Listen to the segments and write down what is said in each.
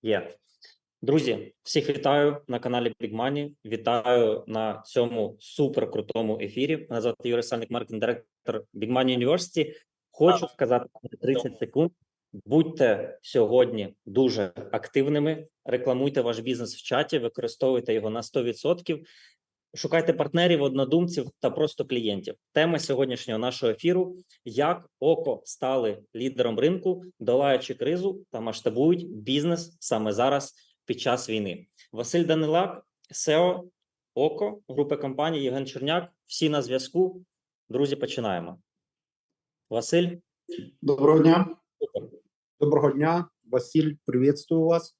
Є. Друзі, всіх вітаю на каналі Big Money. Вітаю на цьому суперкрутому ефірі. Мене звати Юрій Сальник, маркетинг-директор Big Money University. Хочу сказати на 30 секунд. Будьте сьогодні дуже активними, рекламуйте ваш бізнес в чаті, використовуйте його на 100%. Шукайте партнерів, однодумців та просто клієнтів. Тема сьогоднішнього нашого ефіру – як ОКО стали лідером ринку, долаючи кризу та масштабують бізнес саме зараз під час війни. Василь Данилак, СЕО ОКО, групи компаній, Євген Черняк. Всі на зв'язку. Друзі, починаємо. Василь. Доброго дня. Доброго дня, Василь, приветствую вас.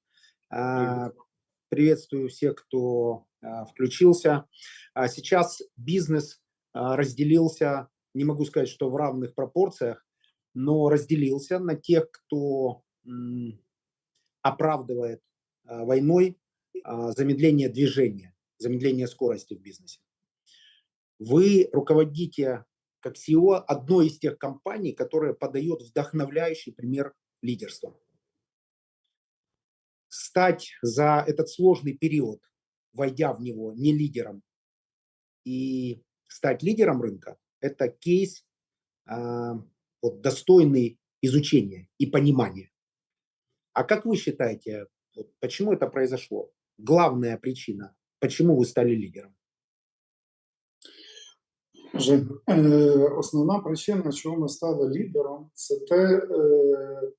Приветствую всех, кто включился. Сейчас бизнес разделился, не могу сказать, что в равных пропорциях, но разделился на тех, кто оправдывает войной замедление движения, замедление скорости в бизнесе. Вы руководите, как CEO, одной из тех компаний, которая подает вдохновляющий пример лидерства. Стать за этот сложный период, войдя в него не лидером, и стать лидером рынка – это кейс, достойный изучения и понимания. А как вы считаете, почему это произошло? Главная причина, почему вы стали лидером? Основна причина, чому ми стали лідером, це те,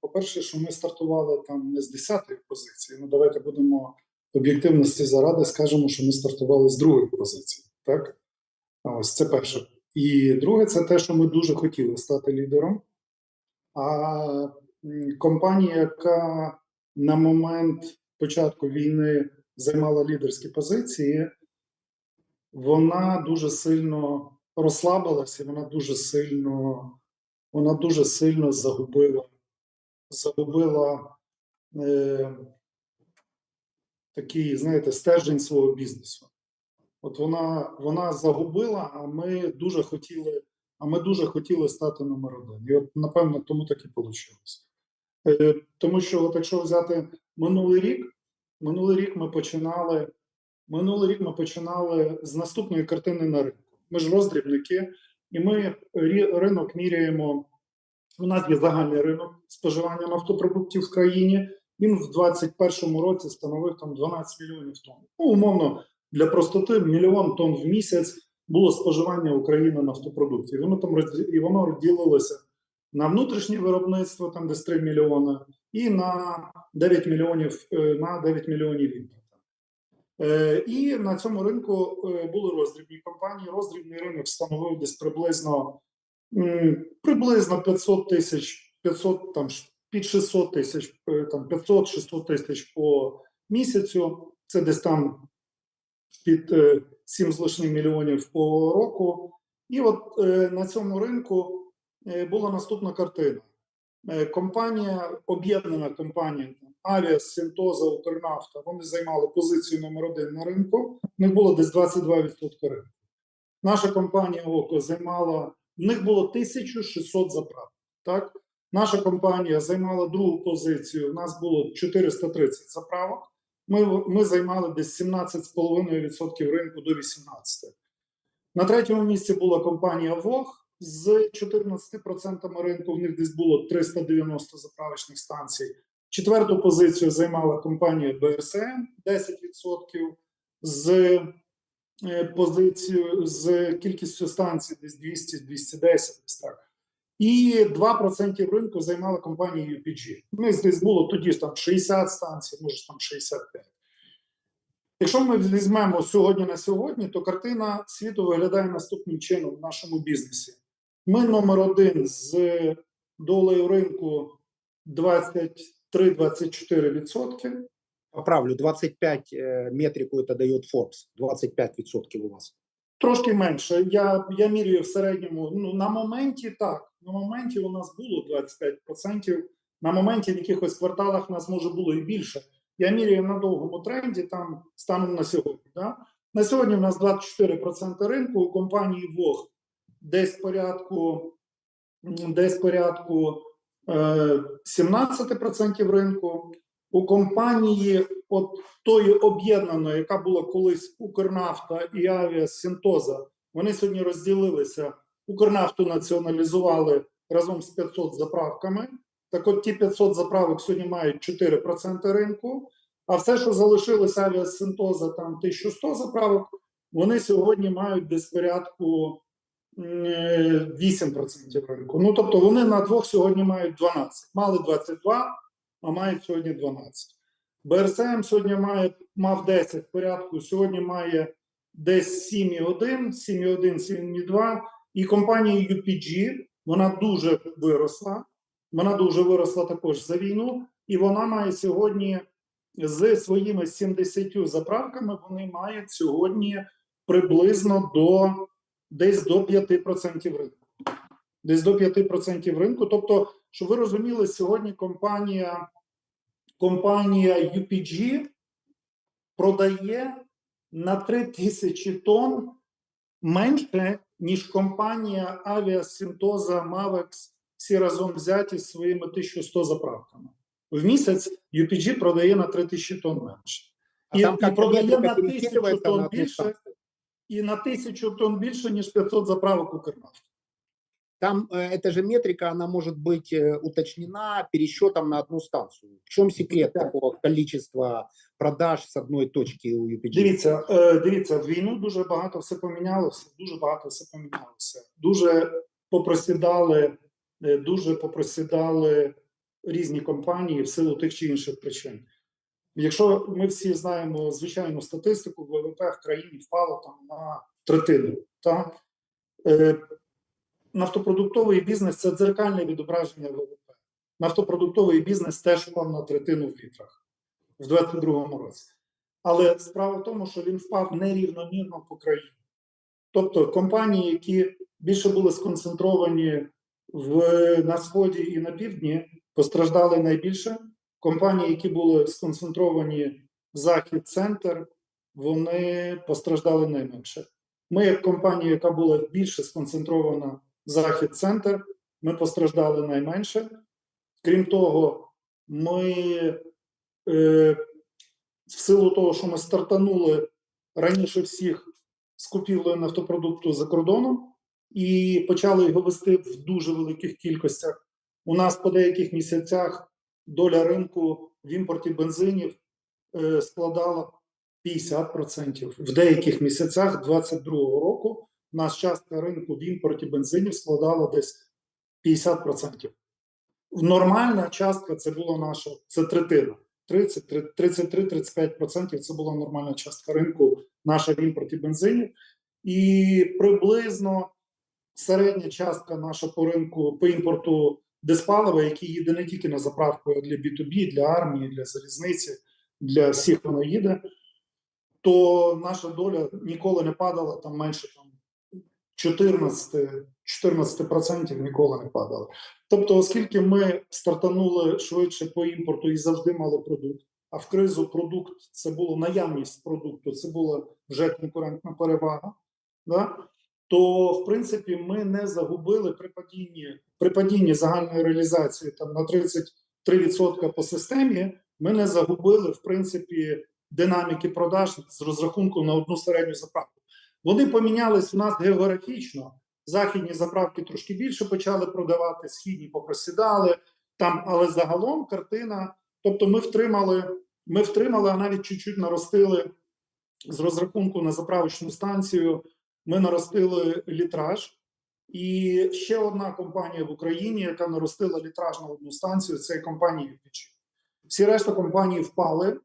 по-перше, що ми стартували там не з 10-ї позиції. Ну, давайте будемо об'єктивності заради, скажемо, що ми стартували з 2-ї позиції. Так? Ось це перше. І друге, це те, що ми дуже хотіли стати лідером. А компанія, яка на момент початку війни займала лідерські позиції, вона дуже сильно розслабилася, вона дуже сильно загубила такий, знаєте, стержень свого бізнесу. От вона загубила, а ми дуже хотіли стати номер 1. І от, напевно, тому так і вийшло. Тому що, от якщо взяти минулий рік ми починали з наступної картини на ринку. Ми ж роздрібники, і ми ринок міряємо. У нас є загальний ринок споживання нафтопродуктів в країні. Він в 2021 році становив там 12 мільйонів тонн. Ну, умовно, для простоти, 1 мільйон тонн в місяць було споживання України нафтопродуктів. І воно розділилося на внутрішнє виробництво, там десь 3 мільйони, і на 9 мільйонів імпорту. І на цьому ринку були роздрібні компанії. Роздрібний ринок становив десь приблизно 500 тисяч, під 600 тисяч, 500-600 тисяч по місяцю. Це десь там під 7 з лишнім мільйонів по року. І от на цьому ринку була наступна картина. Об'єднана компанія Авіас, Сінтоза, Укрнафта, вони займали позицію номер 1 на ринку, в них було десь 22% ринку. Наша компанія ОКО займала, в них було 1600 заправок. Так? Наша компанія займала 2-гу позицію, в нас було 430 заправок, ми займали десь 17,5% ринку до 18%. На 3-му місці була компанія ВОГ з 14% ринку, в них десь було 390 заправочних станцій. 4-ту позицію займала компанія БРСМ, 10%, з кількістю станцій десь 200-210, десь так. І 2% ринку займала компанія UPG. У них десь було тоді ж там 60 станцій, може там 65. Якщо ми візьмемо сьогодні на сьогодні, то картина світу виглядає наступним чином в нашому бізнесі. Ми номер 1 з долею ринку 23-24%. Поправлю, 25 метрику это дает Forbes, 25% у вас. Трошки менше. Я міряю в середньому, на моменті так. На моменті у нас було 25%. На моменті в якихось кварталах у нас може було і більше. Я міряю на довгому тренді, там станом на сьогодні. Да? На сьогодні у нас 24% ринку, у компанії ВОГ десь порядку 17% ринку, у компанії от тої об'єднаної, яка була колись Укрнафта і Авіасинтоза, вони сьогодні розділилися. Укрнафту націоналізували разом з 500 заправками. Так от ті 500 заправок сьогодні мають 4% ринку, а все, що залишилось Авіасинтоза, там 1100 заправок, вони сьогодні мають десь порядку 8% ринку. Ну, тобто вони на двох сьогодні мають 12. Мали 22, а мають сьогодні 12. БРСМ сьогодні мав 10 порядку, сьогодні має десь 7,1, 7,2. І компанія UPG, вона дуже виросла. Вона дуже виросла також за війну. І вона має сьогодні з своїми 70 заправками, вони мають сьогодні приблизно десь до 5% ринку. Десь до 5% ринку. Тобто, щоб ви розуміли, сьогодні компанія UPG продає на 3000 тонн менше, ніж компанія Авіасинтоза, Мавекс, всі разом взяті з своїми 1100 заправками. В місяць UPG продає на 3000 тонн менше. І продає на 1000 тонн більше, і на 1000 тонн більше, ніж 500 заправок Укрнафти. Там эта же метрика, она может быть уточнена пересчетом на одну станцию. В чем секрет такого количества продаж с одной точки у UPG? Дивіться, в війну дуже багато все помінялося. Дуже попросідали різні компанії в силу тих чи інших причин. Якщо ми всі знаємо звичайну статистику, ВВП в країні впало там на третину. Так? Нафтопродуктовий бізнес – це дзеркальне відображення ВВП. Нафтопродуктовий бізнес теж впав на третину в літрах в 2022 році. Але справа в тому, що він впав нерівномірно по країні. Тобто компанії, які більше були сконцентровані на Сході і на Півдні, постраждали найбільше. Компанії, які були сконцентровані Захід-Центр, вони постраждали найменше. Ми, як компанія, яка була більше сконцентрована Захід-Центр, ми постраждали найменше. Крім того, ми в силу того, що ми стартанули раніше всіх з купівлею нафтопродукту за кордоном і почали його вести в дуже великих кількостях. У нас по деяких місяцях доля ринку в імпорті бензинів складала 50%. В деяких місяцях 2022 року у нас частка ринку в імпорті бензинів складала десь 50%. Нормальна частка це була наша, це третина. 33-35% це була нормальна частка ринку наша в імпорті бензинів. І приблизно середня частка наша по ринку, по імпорту диспалива, який їде не тільки на заправку, а для B2B, для армії, для залізниці, для всіх воно їде, то наша доля ніколи не падала, там менше 14% ніколи не падала. Тобто, оскільки ми стартанули швидше по імпорту і завжди мали продукт, а в кризу продукт – це була наявність продукту, це була вже конкурентна перевага, да? То, в принципі, ми не загубили при падінні загальної реалізації там, на 33% по системі, ми не загубили, в принципі, динаміки продаж з розрахунку на одну середню заправку. Вони помінялись у нас географічно. Західні заправки трошки більше почали продавати, східні попросідали, там, але загалом картина, тобто ми втримали, а навіть чуть-чуть наростили з розрахунку на заправочну станцію, ми наростили літраж. І ще одна компанія в Україні, яка наростила літраж на одну станцію, це компанія UPG. Всі решта компанії впали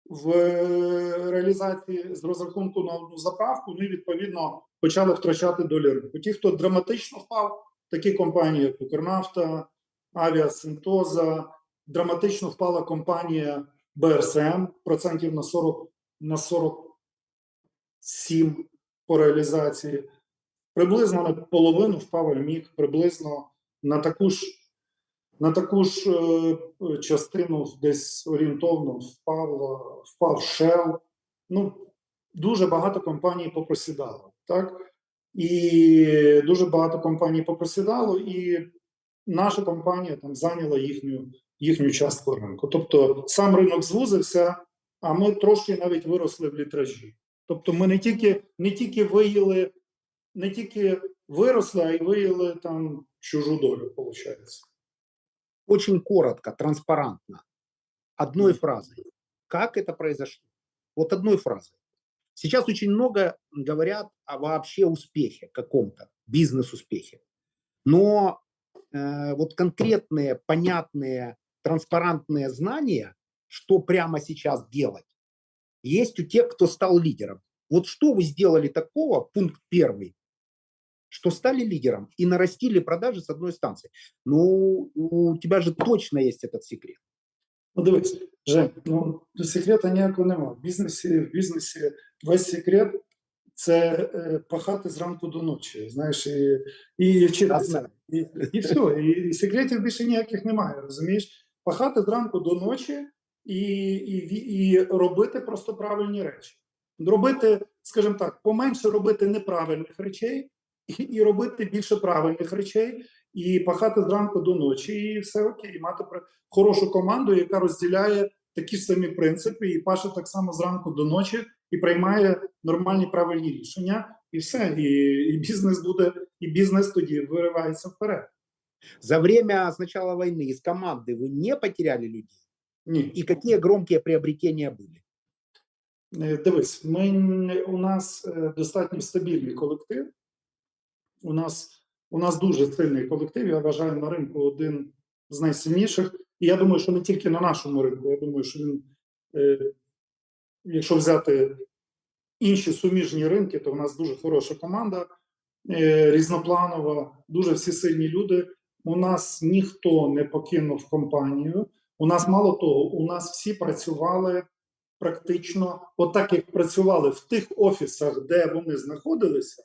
в реалізації з розрахунку на одну заправку, ну і відповідно почали втрачати долю ринку. Ті, хто драматично впав, такі компанії, як Укрнафта, Авіасинтоза, драматично впала компанія БРСМ, процентів на 47 по реалізації. Приблизно на половину впав Альмік, приблизно на таку ж частину десь орієнтовно впав Shell. Ну, дуже багато компаній попросідало, так? І дуже багато компаній попросідало, і наша компанія там зайняла їхню частку ринку. Тобто сам ринок звузився, а ми трошки навіть виросли в літражі. Тобто ми не тільки виросли, а й виїли там чужу долю, виходить. Очень коротко, транспарантно, одной фразой. Как это произошло? Вот одной фразой. Сейчас очень много говорят о вообще успехе каком-то, бизнес-успехе. Но вот конкретные, понятные, транспарантные знания, что прямо сейчас делать, есть у тех, кто стал лидером. Вот что вы сделали такого, пункт первый, что стали лидером и нарастили продажи с одной станции? Ну, у тебя же точно есть этот секрет. Ну, дивись, Жень, секрета ніякого немає. В бізнесі весь секрет – це пахати зранку до ночі, знаєш, і вчитися. І все, і секретів більше ніяких немає, розумієш? Пахати зранку до ночі і робити просто правильні речі. Робити, скажімо так, поменше робити неправильних речей і робити більше правильних речей, і пахати зранку до ночі, і все окей, мати хорошу команду, яка розділяє такі ж самі принципи, і паше так само зранку до ночі, і приймає нормальні правильні рішення, і все, і бізнес буде, і бізнес тоді виривається вперед. За время с начала войны из команды вы не потеряли людей? Ні. И какие громкие приобретения были? Дивись, у нас достатньо стабільний колектив. У нас дуже сильний колектив, я вважаю, на ринку один з найсильніших. І я думаю, що не тільки на нашому ринку, я думаю, що він, якщо взяти інші суміжні ринки, то у нас дуже хороша команда, різнопланова, дуже всі сильні люди. У нас ніхто не покинув компанію. У нас, мало того, у нас всі працювали практично отак, як працювали в тих офісах, де вони знаходилися,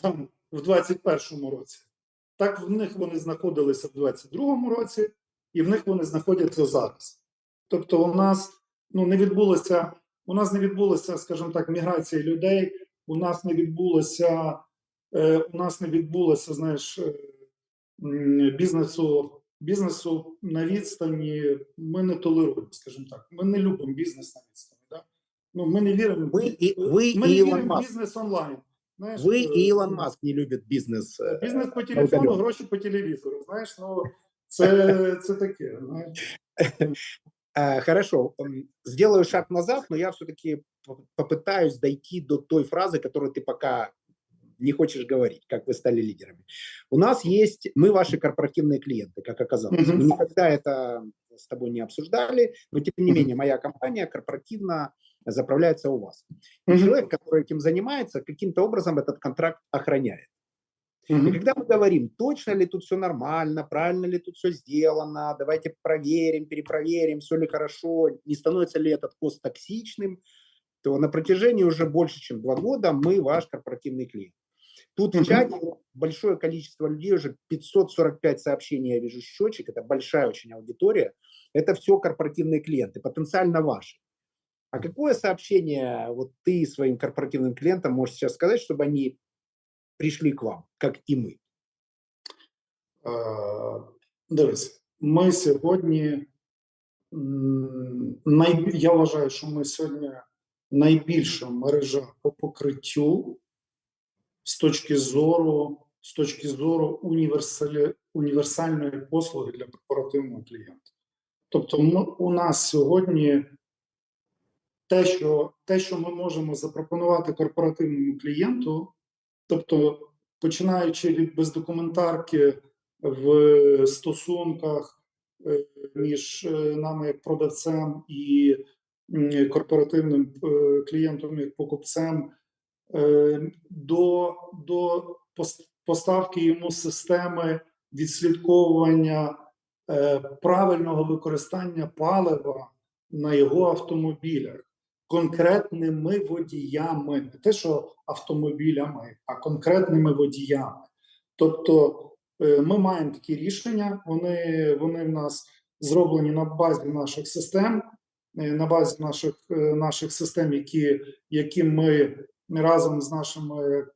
там, в 21-му році. Так в них вони знаходилися в 22-му році, і в них вони знаходяться зараз. Тобто у нас не відбулося, скажімо так, міграція людей, у нас не відбулося, знаєш, бізнесу на відстані. Ми не толеруємо, скажімо так. Ми не любимо бізнес на відстані. Да? Ми не віримо в бізнес онлайн. Знаєш, вы и Илон Маск не любят бизнес. Бізнес по телефону, гроші по телевізору. Знаєш, це таке. Знаєш. Хорошо, сделаю шаг назад, но я все-таки попытаюсь дойти до той фразы, которую ты пока не хочешь говорить, как вы стали лидерами. У нас есть, мы ваши корпоративные клиенты, как оказалось. Мы никогда это с тобой не обсуждали, но тем не менее моя компания корпоративно заправляется у вас. И человек, который этим занимается, каким-то образом этот контракт охраняет. И когда мы говорим, точно ли тут все нормально, правильно ли тут все сделано, давайте проверим, перепроверим, все ли хорошо, не становится ли этот пост токсичным, то на протяжении уже больше, чем 2 года мы ваш корпоративный клиент. Тут в чате большое количество людей, уже 545 сообщений, я вижу счетчик, это большая очень аудитория, это все корпоративные клиенты, потенциально ваши. А какое сообщение вот ты своим корпоративным клиентам можешь сейчас сказать, чтобы они пришли к вам, как и мы? Дивись, ми сьогодні, я вважаю, що ми сьогодні найбільша мережа по покриттю з точки зору універсальної послуги для корпоративного клієнта. Тобто у нас сьогодні те, що ми можемо запропонувати корпоративному клієнту, тобто починаючи від бездокументарки в стосунках між нами як продавцем і корпоративним клієнтом як покупцем, до поставки йому системи відслідковування правильного використання палива на його автомобілях конкретними водіями, не те, що автомобілями, а конкретними водіями. Тобто ми маємо такі рішення, вони в нас зроблені на базі наших систем, які ми разом з нашими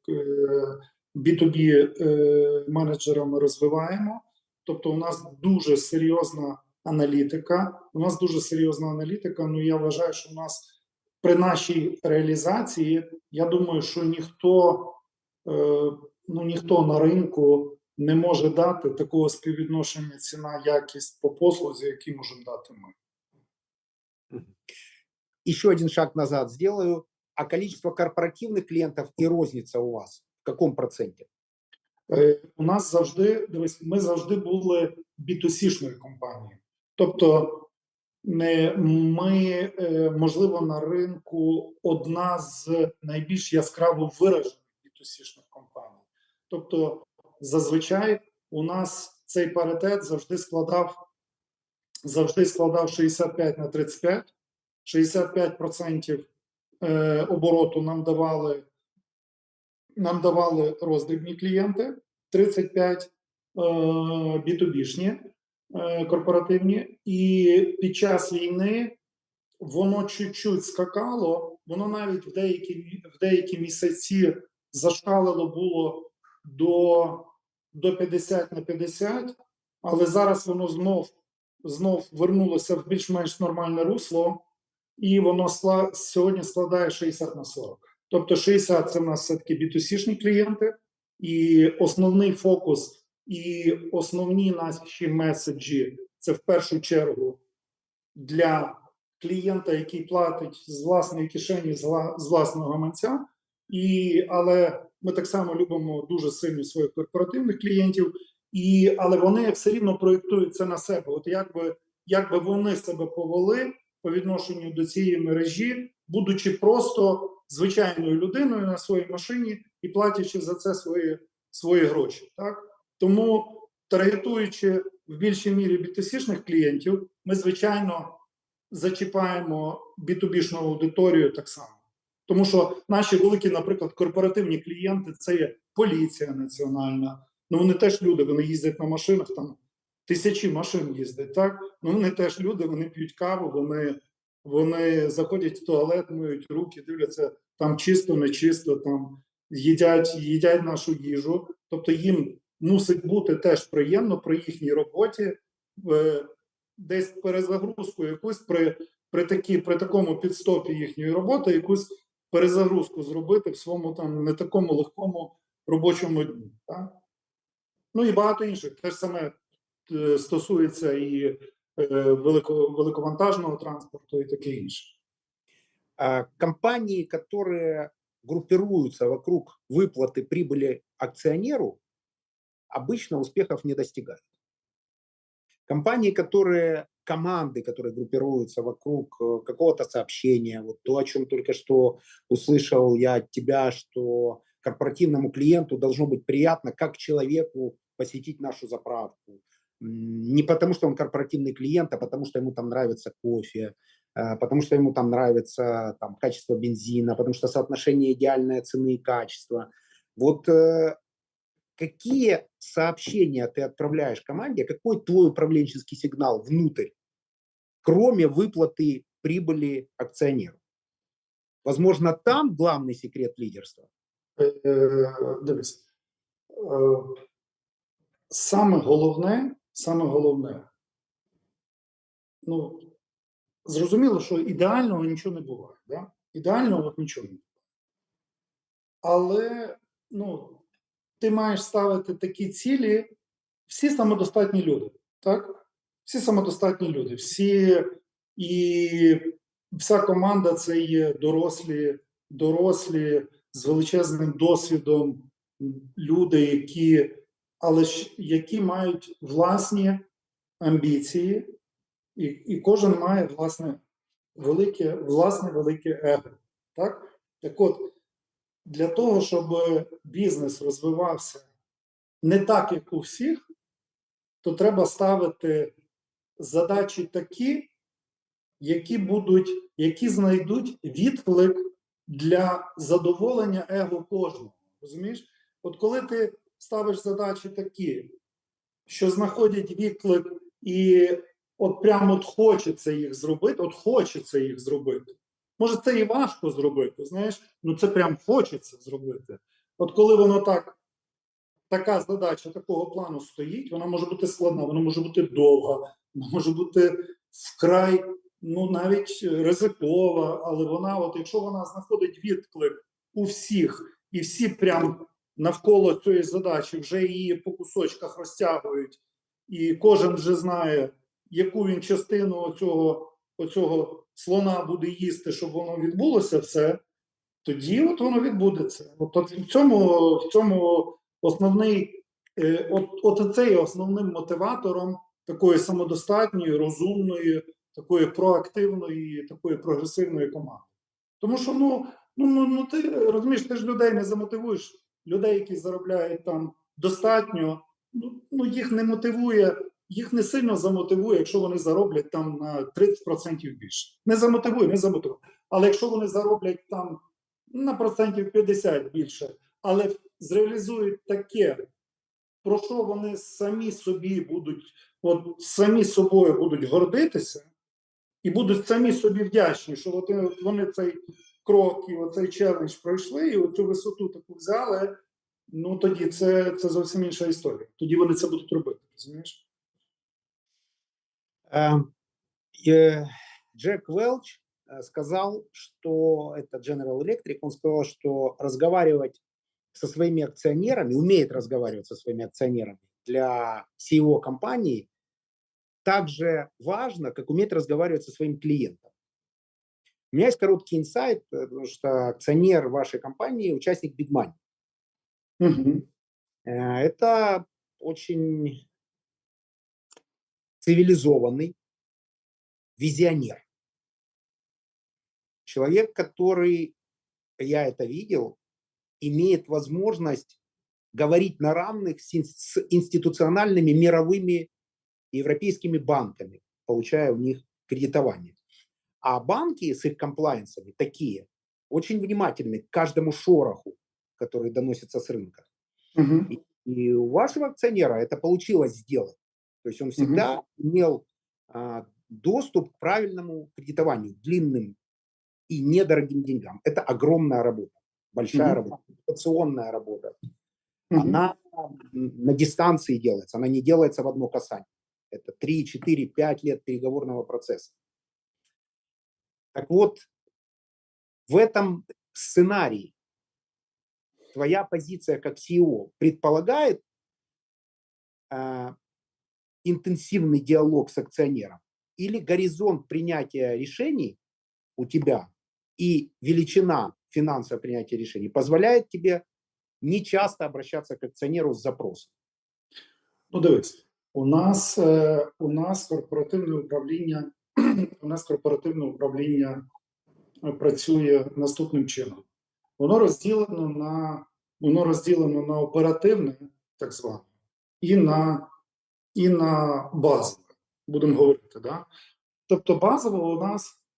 B2B менеджерами розвиваємо. Тобто у нас дуже серйозна аналітика. У нас дуже серйозна аналітика. Ну, я вважаю, що у нас при нашій реалізації, я думаю, що ніхто на ринку не може дати такого співвідношення ціна-якість по послузі, які можемо дати ми. Еще один шаг назад сделаю. А количество корпоративных клиентов и розница у вас в каком проценте? У нас завжди, дивись, ми завжди були B2C-шною компанією. Тобто ми, можливо, на ринку одна з найбільш яскраво виражених B2C-шних компаній. Тобто зазвичай у нас цей паритет завжди складав 65 на 35. 65% обороту нам давали роздрібні клієнти, 35 B2B-шні корпоративні. І під час війни воно чуть-чуть скакало, воно навіть в деякі місяці зашкалило було до 50 на 50, але зараз воно знов вернулося в більш-менш нормальне русло, і воно сьогодні складає 60 на 40. Тобто 60 – це в нас все-таки B2C-шні клієнти, і основний фокус, і основні наші меседжі – це в першу чергу для клієнта, який платить з власної кишені, з власного гаманця, але ми так само любимо дуже сильно своїх корпоративних клієнтів, але вони все рівно проєктують це на себе. От як би вони себе повели по відношенню до цієї мережі, будучи просто звичайною людиною на своїй машині і платячи за це свої гроші. Так? Тому, таргетуючи в більшій мірі B2C-шних клієнтів, ми, звичайно, зачіпаємо B2B-шну аудиторію так само. Тому що наші великі, наприклад, корпоративні клієнти – це є поліція національна. Ну, вони теж люди, вони їздять на машинах, там тисячі машин їздять, так? Ну, вони теж люди, вони п'ють каву, вони заходять в туалет, миють руки, дивляться, там чисто, нечисто, там їдять нашу їжу. Тобто їм мусить бути теж приємно при їхній роботі, десь перезагрузку якусь при такому підстопі їхньої роботи, якусь перезагрузку зробити в своєму там не такому легкому робочому дні. Так? Ну і багато інших. Те ж саме стосується і великовантажного транспорту і таке інше. Компании, которые группируются вокруг выплаты прибыли акционеру, обычно успехов не достигают. Компании, команды, которые группируются вокруг какого-то сообщения, вот то, о чем только что услышал я от тебя, что корпоративному клиенту должно быть приятно, как человеку, посетить нашу заправку. Не потому, что он корпоративный клиент, а потому, что ему там нравится кофе, потому что ему там нравится там, качество бензина, потому что соотношение идеальной цены и качества. Вот какие сообщения ты отправляешь команде, какой твой управленческий сигнал внутрь, кроме выплаты прибыли акционеру? Возможно, там главный секрет лидерства? Дивись. Саме головне, ну, зрозуміло, що ідеального нічого не буває. Да? Ідеального нічого не буває. Але, ну, ти маєш ставити такі цілі, всі самодостатні люди, так? Всі самодостатні люди, і вся команда – це є дорослі з величезним досвідом люди, які мають власні амбіції, і кожен має власне велике его. Так? Так от, для того, щоб бізнес розвивався не так, як у всіх, то треба ставити задачі такі, які знайдуть відклик для задоволення его кожного. Розумієш? От коли ти ставиш задачі такі, що знаходять відклик і от прямо хочеться їх зробити. Може, це і важко зробити, знаєш, ну це прям хочеться зробити. От коли воно така задача такого плану стоїть, вона може бути складна, вона може бути довга, вона може бути вкрай, ну навіть ризикова, але вона, от якщо вона знаходить відклик у всіх, і всі прям навколо цієї задачі вже її по кусочках розтягують, і кожен вже знає, яку він частину оцього слона буде їсти, щоб воно відбулося все, тоді от воно відбудеться. От в цьому основний, от це є основним мотиватором такої самодостатньої, розумної, такої проактивної, такої прогресивної команди. Тому що, ти розумієш, ти ж людей не замотивуєш. Людей, які заробляють там достатньо, їх не мотивує, їх не сильно замотивує, якщо вони зароблять там на 30% більше. Не замотивує. Але якщо вони зароблять там на процентів 50 більше, але зреалізують таке, про що вони самі собою будуть гордитися і будуть самі собі вдячні, що вони цей крок і оцей челендж пройшли, і оцю висоту таку взяли, тоді це зовсім інша історія. Тоді вони це будуть робити, розумієш? Джек Велч сказал, что это General Electric, он сказал, что разговаривать со своими акционерами, умеет разговаривать со своими акционерами для CEO компании так же важно, как уметь разговаривать со своим клиентом. У меня есть короткий инсайт, потому что акционер вашей компании – участник Big Money. Это очень цивилизованный визионер. Человек, который, я это видел, имеет возможность говорить на равных с институциональными мировыми европейскими банками, получая у них кредитование. А банки с их комплайенсами такие, очень внимательны к каждому шороху, который доносится с рынка. И у вашего акционера это получилось сделать. То есть он всегда имел доступ к правильному кредитованию, длинным и недорогим деньгам. Это огромная работа, большая работа, репутационная работа. Она на дистанции делается, она не делается в одно касание. Это 3, 4, 5 лет переговорного процесса. Так вот, в этом сценарии твоя позиция как CEO предполагает интенсивный диалог с акционером? Или горизонт принятия решений у тебя и величина финансового принятия решений позволяет тебе не часто обращаться к акционеру с запросом? Дивись, у нас корпоративне управління працює наступним чином. Воно розділено на оперативне, так зване, і на базове, будемо говорити, да? Тобто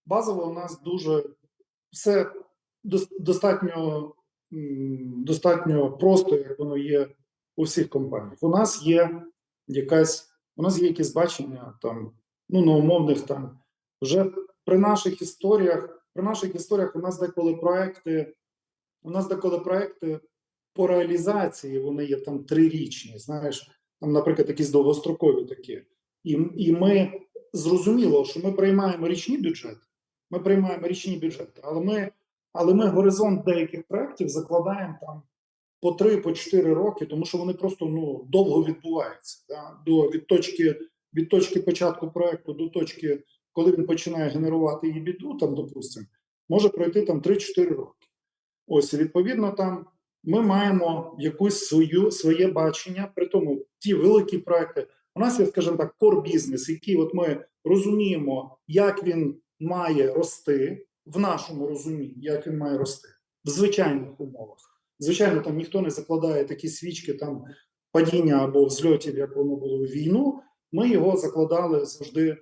базово у нас дуже все достатньо просто, як воно є у всіх компаніях. У нас є якесь бачення там, на умовних там, вже при наших історіях у нас деколи проекти по реалізації, вони є там 3-річні, знаєш, там, наприклад, якісь довгострокові такі. І ми зрозуміло, що ми приймаємо річні бюджети, але ми горизонт деяких проєктів закладаємо там по 3-4 роки, тому що вони просто довго відбуваються. Да? Від точки початку проєкту до точки, коли він починає генерувати EBITDA, там, допустимо, може пройти там 3-4 роки. Ось, відповідно, там ми маємо якусь своє бачення, при тому ті великі проекти. У нас є, скажімо так, core-бізнес, який от ми розуміємо, як він має рости, в нашому розумінні, як він має рости, в звичайних умовах. Звичайно, там ніхто не закладає такі свічки там падіння або взльотів, як воно було в війну. Ми його закладали завжди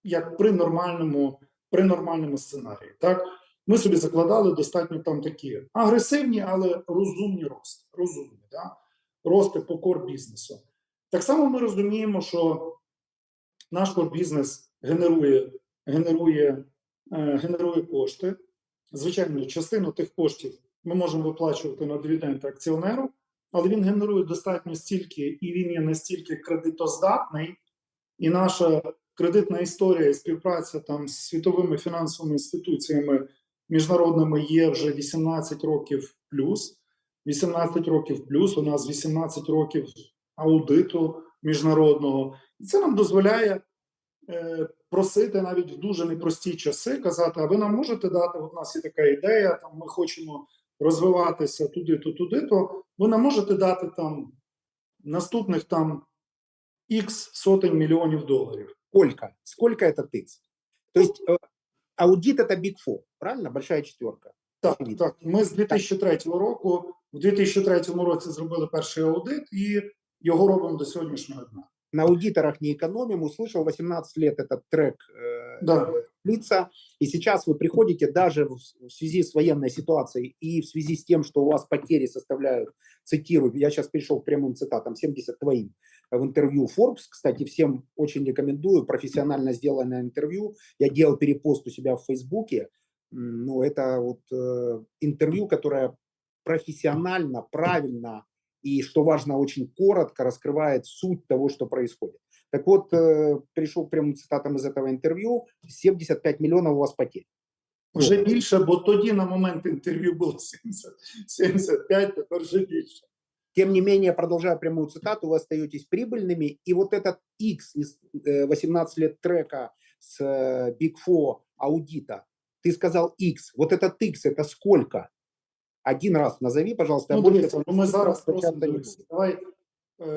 як при нормальному сценарії. Так? Ми собі закладали достатньо там такі агресивні, але розумні рости. Да? Рости по кор-бізнесу. Так само ми розуміємо, що наш кор-бізнес генерує кошти. Звичайно, частину тих коштів ми можемо виплачувати на дивіденди акціонеру, але він генерує достатньо стільки, і він є настільки кредитоздатний, і наша кредитна історія і співпраця там з світовими фінансовими інституціями міжнародними є вже 18 років плюс. 18 років плюс, у нас 18 років аудиту міжнародного. І це нам дозволяє просити навіть в дуже непрості часи, казати, а ви нам можете дати, от у нас є така ідея, там ми хочемо розвиватися туди-то, туди-то, ви нам можете дати там наступних там X сотень мільйонів доларів. Сколько? Сколько это тыкс? То есть аудит это Big Four, правильно? Большая четверка. Так, так. Ми з 2003 року, в 2003 році зробили перший аудит і його робимо до сьогоднішнього дня. На аудиторах не экономим. Услышал, 18 лет этот трек Да. длится. И сейчас вы приходите даже в связи с военной ситуацией и в связи с тем, что у вас потери составляют, цитирую, я сейчас перешел к прямым цитатам, 70 твоим в интервью Forbes. Кстати, всем очень рекомендую, профессионально сделанное интервью. Я делал перепост у себя в Фейсбуке. Ну, это вот интервью, которое профессионально, правильно и, что важно, очень коротко раскрывает суть того, что происходит. Так вот, перешел к прямым цитатам из этого интервью. 75 миллионов у вас потерь. Вже більше, бо тоді на момент інтерв'ю було 75, тепер вже більше. Тем не менее, продолжая прямую цитату, вы остаетесь прибыльными. И вот этот X, 18 лет трека с Big Four аудита, ты сказал X. Вот этот X, это сколько? Один раз назови, пожалуйста. Ну, дивіться, ми зараз просимо, не буду. давай,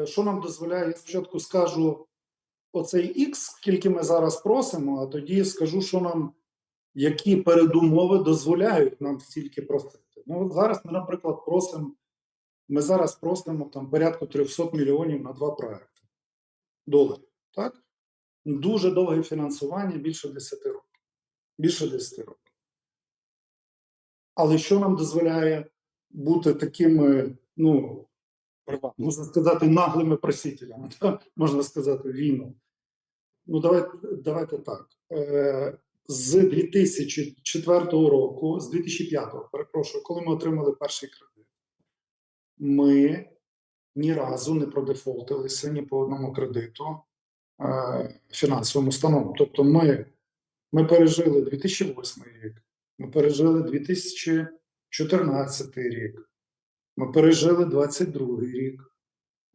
що нам дозволяє, я спочатку скажу оцей X, скільки ми зараз просимо, а тоді скажу, що нам, які передумови дозволяють нам стільки просити. Ну, от зараз ми, наприклад, просимо там порядку 300 мільйонів на 2 проекти доларів, так? Дуже довге фінансування, більше 10 років. Більше 10 років. Але що нам дозволяє бути такими, ну, можна сказати, наглими просителями, можна сказати, війну. Ну, давайте так. З 2004 року, з 2005, перепрошую, коли ми отримали перший кредит, ми ні разу не продефолтилися ні по одному кредиту фінансовим установам. Тобто ми пережили 2008 рік, ми пережили 2014 рік, ми пережили 2022 рік.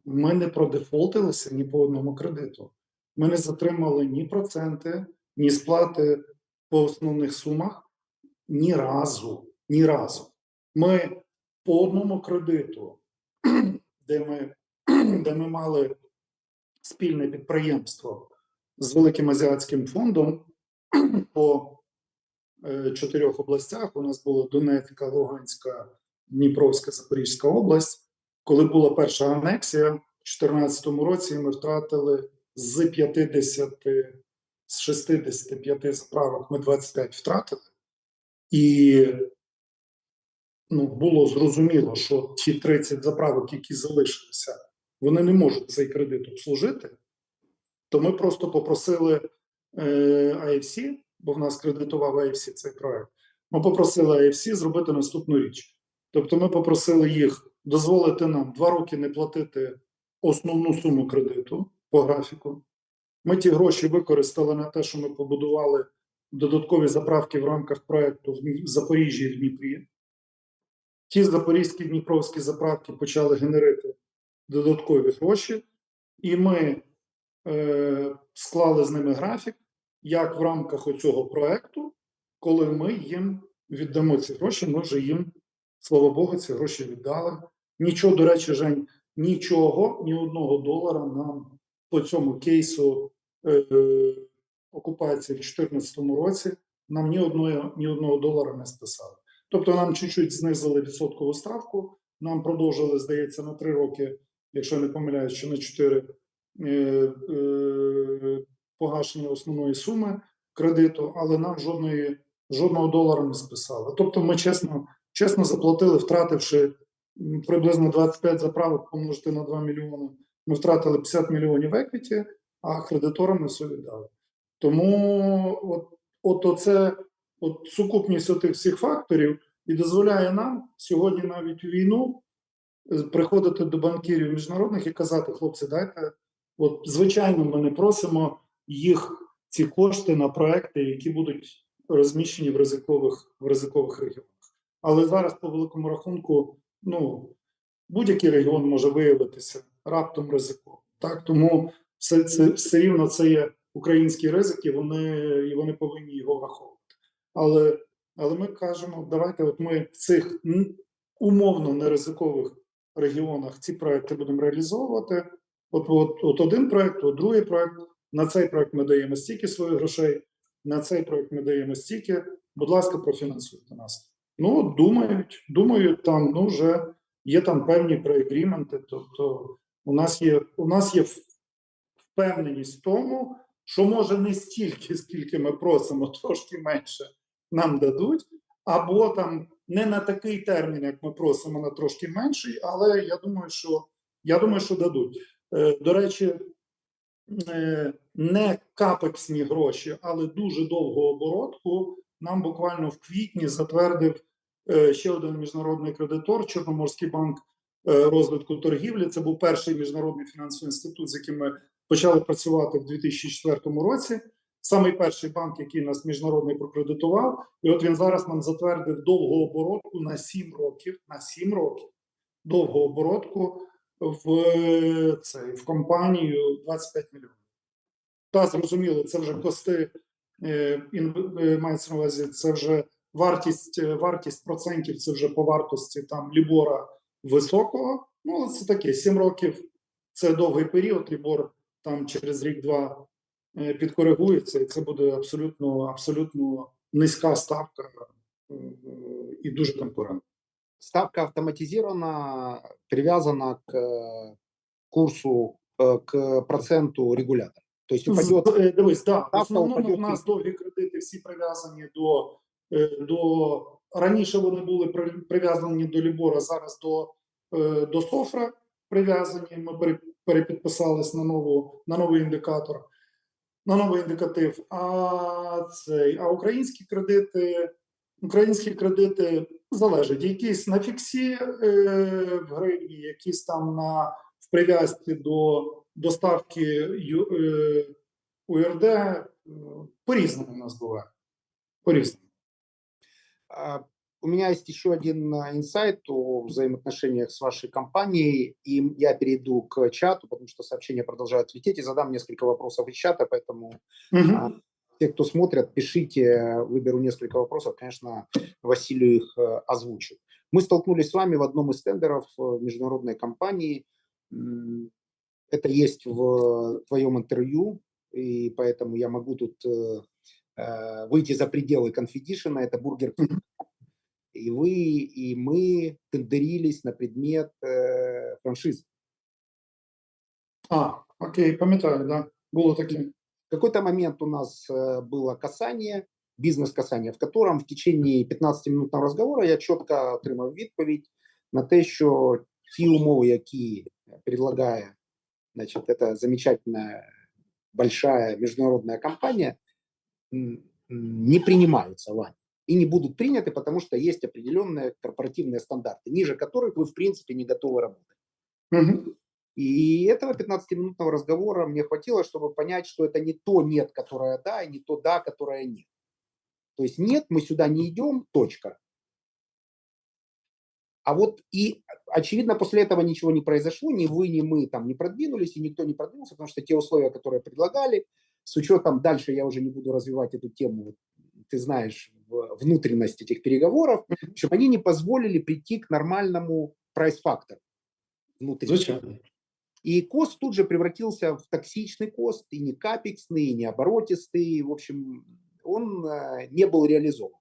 Ми не продефолтилися ні по одному кредиту. Ми не затримали ні проценти, ні сплати по основних сумах. Ні разу. Ні разу. Ми по одному кредиту, де ми мали спільне підприємство з Великим Азіатським фондом по 4 областях. У нас була Донецька, Луганська, Дніпровська, Запорізька область. Коли була перша анексія, в 2014 році ми втратили з 65 заправок, ми 25 втратили. І було зрозуміло, що ті 30 заправок, які залишилися, вони не можуть цей кредит обслужити. То ми просто попросили IFC, бо в нас кредитував IFC цей проект, ми попросили IFC зробити наступну річ. Тобто ми попросили їх дозволити нам 2 роки не платити основну суму кредиту по графіку. Ми ті гроші використали на те, що ми побудували додаткові заправки в рамках проєкту в Запоріжжі і в Дніпрі. Ті запорізькі, дніпровські заправки почали генерити додаткові гроші, і ми склали з ними графік, як в рамках оцього проєкту, коли ми їм віддамо ці гроші, ми вже їм, слава Богу, ці гроші віддали. Нічого, до речі, Жень, нічого, ні одного долара нам по цьому кейсу окупації в 2014 році нам ні одного долара не списали. Тобто нам чуть-чуть знизили відсоткову ставку, нам продовжили, здається, на 3 роки, якщо я не помиляюсь, чи на 4 погашення основної суми кредиту, але нам жодного долара не списали. Тобто ми чесно заплатили, втративши приблизно 25 заправок, помножити на 2 мільйони, ми втратили 50 мільйонів еквіті, а кредиторам ми все віддали. Тому от сукупність отих всіх факторів і дозволяє нам сьогодні навіть у війну приходити до банкірів міжнародних і казати: хлопці, дайте, звичайно, ми не просимо їх ці кошти на проекти, які будуть розміщені в ризикових регіонах. Але зараз, по великому рахунку, ну, будь-який регіон може виявитися раптом ризиковим. Так? Тому все рівно це є українські ризики, і вони повинні його враховувати. Але ми кажемо, давайте от ми в цих умовно неризикових регіонах ці проекти будемо реалізовувати. От один проект, от другий проект. На цей проект ми даємо стільки своїх грошей, на цей проект ми даємо стільки. Будь ласка, профінансуйте нас. Ну, думають там, ну, вже є там певні преагріменти. Тобто у нас є впевненість в тому, що може не стільки, скільки ми просимо, трошки менше нам дадуть, або там не на такий термін, як ми просимо, на трошки менший, але я думаю, що дадуть. До речі, не капексні гроші, але дуже довгу оборотку нам буквально в квітні затвердив ще один міжнародний кредитор, Чорноморський банк розвитку торгівлі. Це був перший міжнародний фінансовий інститут, з яким ми почали працювати в 2004 році. Самий перший банк, який нас міжнародний прокредитував. І от він зараз нам затвердив довгу оборотку на 7 років, довгу оборотку в компанію 25 мільйонів. Та, зрозуміло, це вже кости, мається на увазі, це вже вартість процентів, це вже по вартості там лібора високого. Ну, але це таке, 7 років – це довгий період, лібор там через рік-два підкоригується, і це буде абсолютно низька ставка і дуже конкурентна. Ставка автоматизирована, привязана к курсу, к проценту регулятора. То есть упадет... Дивись, да, в основному у нас довгі кредити всі прив'язані до... Раніше вони були прив'язані до Лібора, зараз до СОФРа прив'язані. Ми перепідписались на новий індикатор, на новий індикатив. А українські кредити залежать. Якісь на фіксі в гривні, якісь там в прив'язці до ставки УРД. По-різному у нас буває. По-різному. У меня есть еще один инсайт о взаимоотношениях с вашей компанией, и я перейду к чату, потому что сообщения продолжают лететь, и задам несколько вопросов из чата, поэтому те, кто смотрят, пишите, выберу несколько вопросов, конечно, Василию их озвучу. Мы столкнулись с вами в одном из тендеров международной компании, это есть в твоем интервью, и поэтому я могу тут выйти за пределы confidential, это Burger King. И вы, и мы тендерились на предмет франшизы. Окей, пам'ятаю, да, було таке. В какой-то момент у нас было касание, бизнес-касание, в котором в течение 15-минутного разговора я чітко отримав відповідь на те, що ті умови, які предлагає, значит, эта замечательная большая международная компания, не принимаются вами. И не будут приняты, потому что есть определенные корпоративные стандарты, ниже которых вы, в принципе, не готовы работать. И этого 15-минутного разговора мне хватило, чтобы понять, что это не то «нет», которое «да», и не то «да», которое «нет». То есть «нет», мы сюда не идем, точка. А вот и, очевидно, после этого ничего не произошло, ни вы, ни мы там не продвинулись, и никто не продвинулся, потому что те условия, которые предлагали, с учетом, дальше я уже не буду развивать эту тему, ты знаешь, внутренность этих переговоров, чтобы они не позволили прийти к нормальному прайс-фактору внутреннему. И кост тут же превратился в токсичный кост, и не капексный, и не оборотистый, в общем, он не был реализован.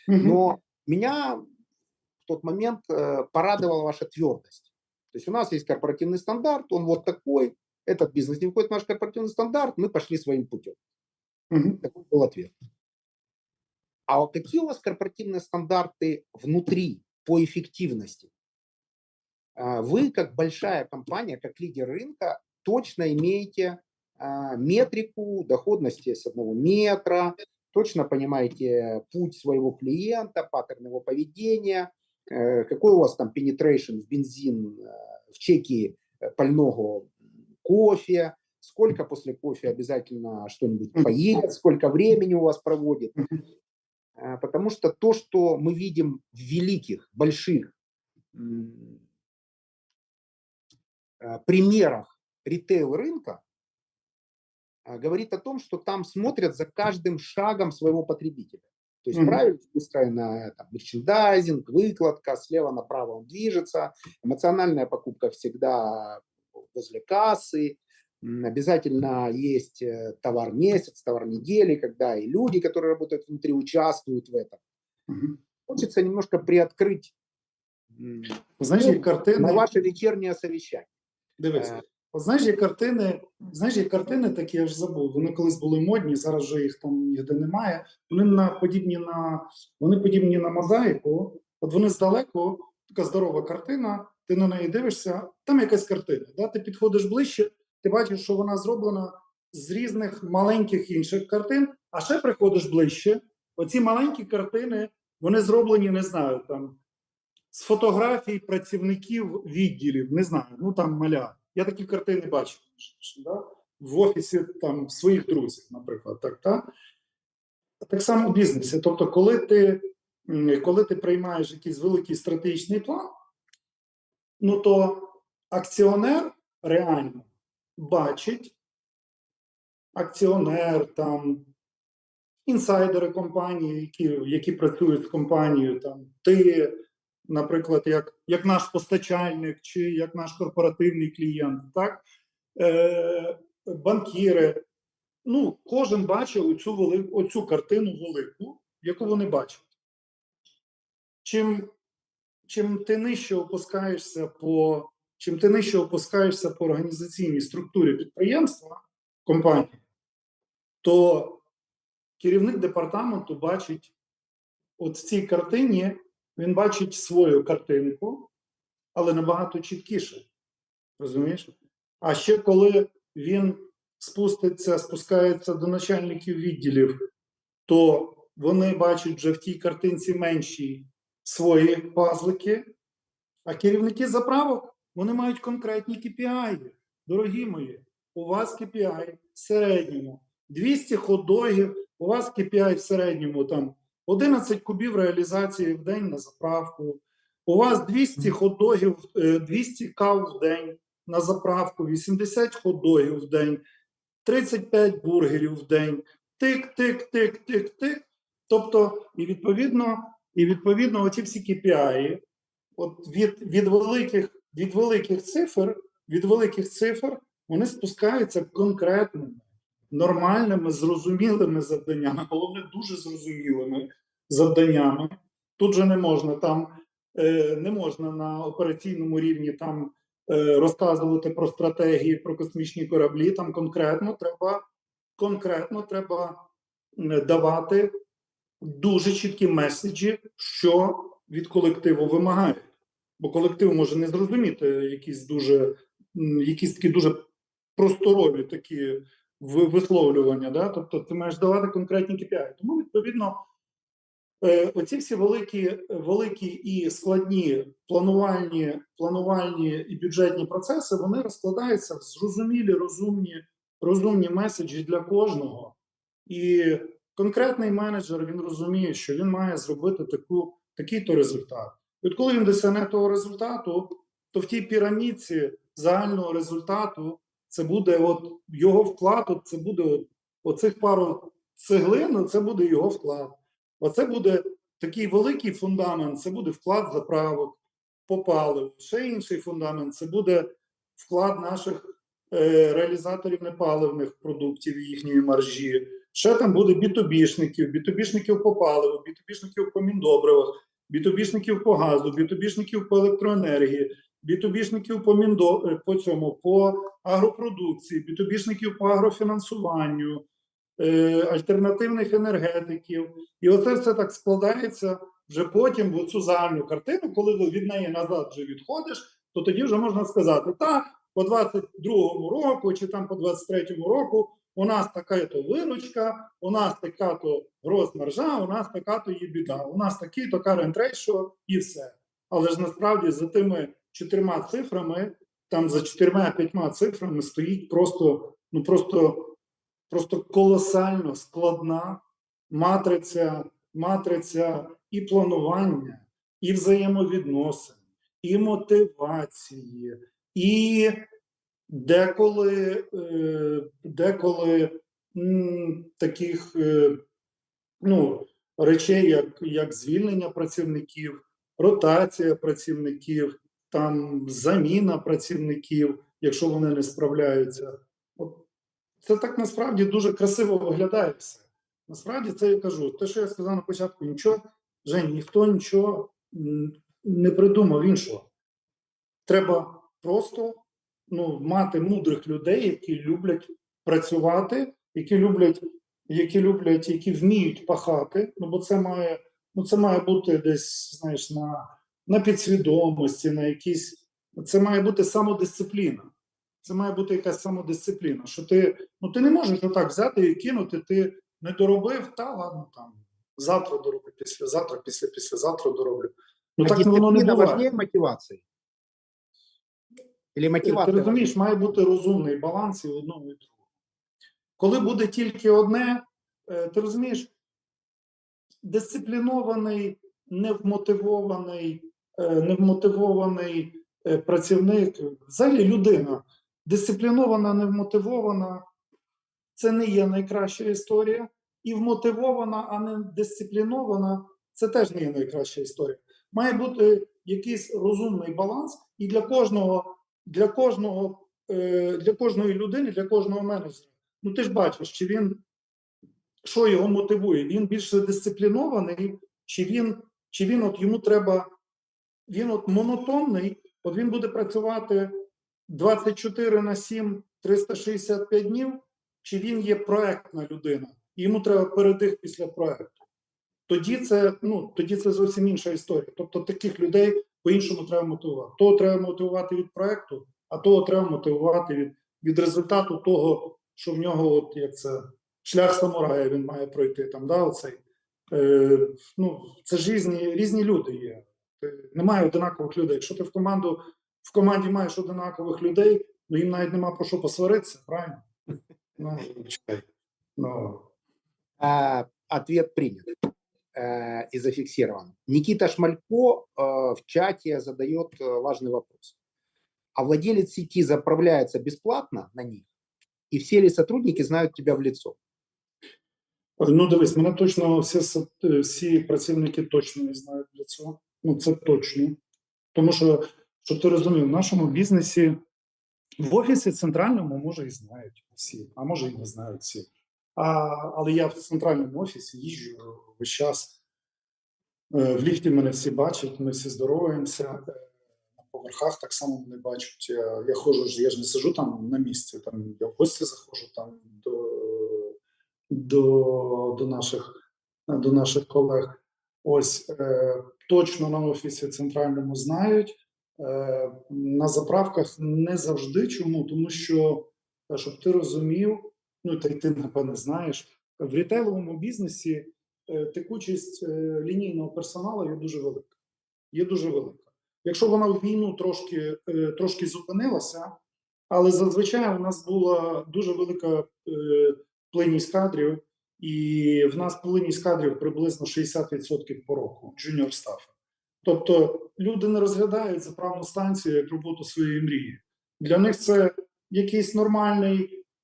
Но меня в тот момент порадовала ваша твердость. То есть у нас есть корпоративный стандарт, он вот такой, этот бизнес не входит в наш корпоративный стандарт, мы пошли своим путем. Такой был ответ. А какие у вас корпоративные стандарты внутри по эффективности? Вы, как большая компания, как лидер рынка, точно имеете метрику доходности с 1 метра, точно понимаете путь своего клиента, паттерн его поведения, какой у вас там penetration в бензин, в чеки пального кофе, сколько после кофе обязательно что-нибудь поест, сколько времени у вас проводит. Потому что то, что мы видим в великих, больших примерах ритейл-рынка, говорит о том, что там смотрят за каждым шагом своего потребителя. То есть правильно выстроена мерчендайзинг, выкладка, слева направо он движется, эмоциональная покупка всегда возле кассы, обязательно есть товар месяц, товар недели, когда и люди, которые работают внутри, участвуют в этом. Хочется немножко приоткрыть Знаєш, картини на ваше вечірнє совещання. Дивись, от знаєш, є картини такі, я ж забув, вони колись були модні, зараз вже їх там ніде немає. Вони подібні на мозаїку. От вони здалеку, така здорова картина, ти на неї дивишся, там якась картина. Да? Ти підходиш ближче, ти бачиш, що вона зроблена з різних маленьких інших картин, а ще приходиш ближче, оці маленькі картини, вони зроблені, не знаю, там, з фотографій працівників відділів, не знаю, ну там маля. Я такі картини бачив, да? В офісі там своїх друзів, наприклад. Так само в бізнесі. Тобто, коли ти приймаєш якийсь великий стратегічний план, ну то акціонер реально бачить, там, інсайдери компанії, які працюють з компанією, там, ти, наприклад, як наш постачальник чи як наш корпоративний клієнт, так? Банкіри. Ну, кожен бачив оцю картину велику, яку вони бачать. Чим ти нижче опускаєшся по організаційній структурі підприємства, компанії, то керівник департаменту бачить от в цій картині, він бачить свою картинку, але набагато чіткіше. Розумієш? А ще коли він спускається до начальників відділів, то вони бачать вже в тій картинці менші свої пазлики, а керівники заправок, вони мають конкретні KPI. Дорогі мої, у вас KPI в середньому 200 хот-догів, у вас KPI в середньому там 11 кубів реалізації в день на заправку, у вас 200 хот-догів, 200 кав в день на заправку, 80 хот-догів в день, 35 бургерів в день, тик. Тобто, і відповідно оці всі KPI, от від великих цифр, вони спускаються конкретними, нормальними, зрозумілими завданнями, головне, дуже зрозумілими завданнями. Тут же не можна на операційному рівні там розказувати про стратегії, про космічні кораблі, там конкретно треба давати дуже чіткі меседжі, що від колективу вимагають. Бо колектив може не зрозуміти якісь такі дуже просторові такі висловлювання. Да? Тобто ти маєш давати конкретні KPI. Тому, відповідно, оці всі великі і складні планувальні і бюджетні процеси, вони розкладаються в зрозумілі, розумні меседжі для кожного. І конкретний менеджер, він розуміє, що він має зробити такий-то результат. І от коли він досягне того результату, то в тій пірамідці загального результату це буде от його вклад, це буде оцих пару цеглин, це буде його вклад. Оце буде такий великий фундамент, це буде вклад заправок по паливу. Ще інший фундамент, це буде вклад наших реалізаторів непаливних продуктів і їхньої маржі. Ще там буде бітубішників по паливу, бітубішників по міндобривах, бітубішників по газу, бітубішників по електроенергії, бітубішників по агропродукції, бітубішників по агрофінансуванню, альтернативних енергетиків. І оце все так складається вже потім в оцю загальну картину, коли від неї назад вже відходиш, то тоді вже можна сказати, так, по 22-му року чи там по 23-му року у нас така-то виручка, у нас така-то гроз-маржа, у нас така-то єбіда, у нас такий-то current ratio і все. Але ж насправді за тими 4 цифрами, там за 4-5 цифрами стоїть просто ну просто колосально складна матриця і планування, і взаємовідносин, і мотивації, і деколи таких речей, як звільнення працівників, ротація працівників, там заміна працівників, якщо вони не справляються. От це так насправді дуже красиво виглядає все. Насправді це я кажу, те, що я сказав на початку, ніхто нічого не придумав іншого. Треба просто мати мудрих людей, які люблять працювати, які вміють пахати, бо це має бути десь, знаєш, на підсвідомості, на якісь, це має бути самодисципліна. Це має бути якась самодисципліна, що ти не можеш отак взяти і кинути, ти не доробив, ладно, там, завтра дороблю, післязавтра дороблю. Так воно не буває. Важливо мотивації? Или мотивація? Ти розумієш, має бути розумний баланс і одного, і другого. Коли буде тільки одне, ти розумієш, дисциплінований, невмотивований працівник, взагалі людина, дисциплінована, невмотивована, це не є найкраща історія. І вмотивована, а не дисциплінована, це теж не є найкраща історія. Має бути якийсь розумний баланс, і для кожної людини, для кожного менеджера. Ти ж бачиш, що його мотивує. Він більше дисциплінований, чи він йому треба, він монотонний, він буде працювати 24/7, 365 днів, чи він є проектна людина, і йому треба передих після проекту. Тоді це зовсім інша історія. Тобто таких людей по-іншому треба мотивувати. Того треба мотивувати від проекту, а того треба мотивувати від результату того, що в нього, шлях самурая він має пройти. Це ж різні люди є. Немає одинакових людей. Якщо ти в команді маєш одинакових людей, їм навіть нема про що посваритися, правильно? Ответ принят и зафиксирован. Никита Шмалько в чате задает важный вопрос. А владелец сети заправляется бесплатно на них? И все ли сотрудники знают тебя в лицо? Дивись, мене точно всі працівники точно не знають в лицо. Це точно. Тому що, щоб ти розумів, в нашому бізнесі в офісі центральному, може, і знають всі, а може, і не знають всі. Але я в центральному офісі їжджу весь час. В ліфті мене всі бачать, ми всі здороваємося. На поверхах так само мене бачать. Я ходжу, я ж не сиджу там на місці, я в гості заходжу до наших колег. Ось, точно на офісі центральному знають. На заправках не завжди. Чому? Тому що, щоб ти розумів, та й ти, напевне, знаєш, в рітейловому бізнесі текучість лінійного персоналу є дуже велика. Якщо вона в війну трошки зупинилася, але зазвичай у нас була дуже велика плинність кадрів, і в нас плинність кадрів приблизно 60% по року, джуніор стафу. Тобто люди не розглядають заправну станцію як роботу своєї мрії. Для них це якийсь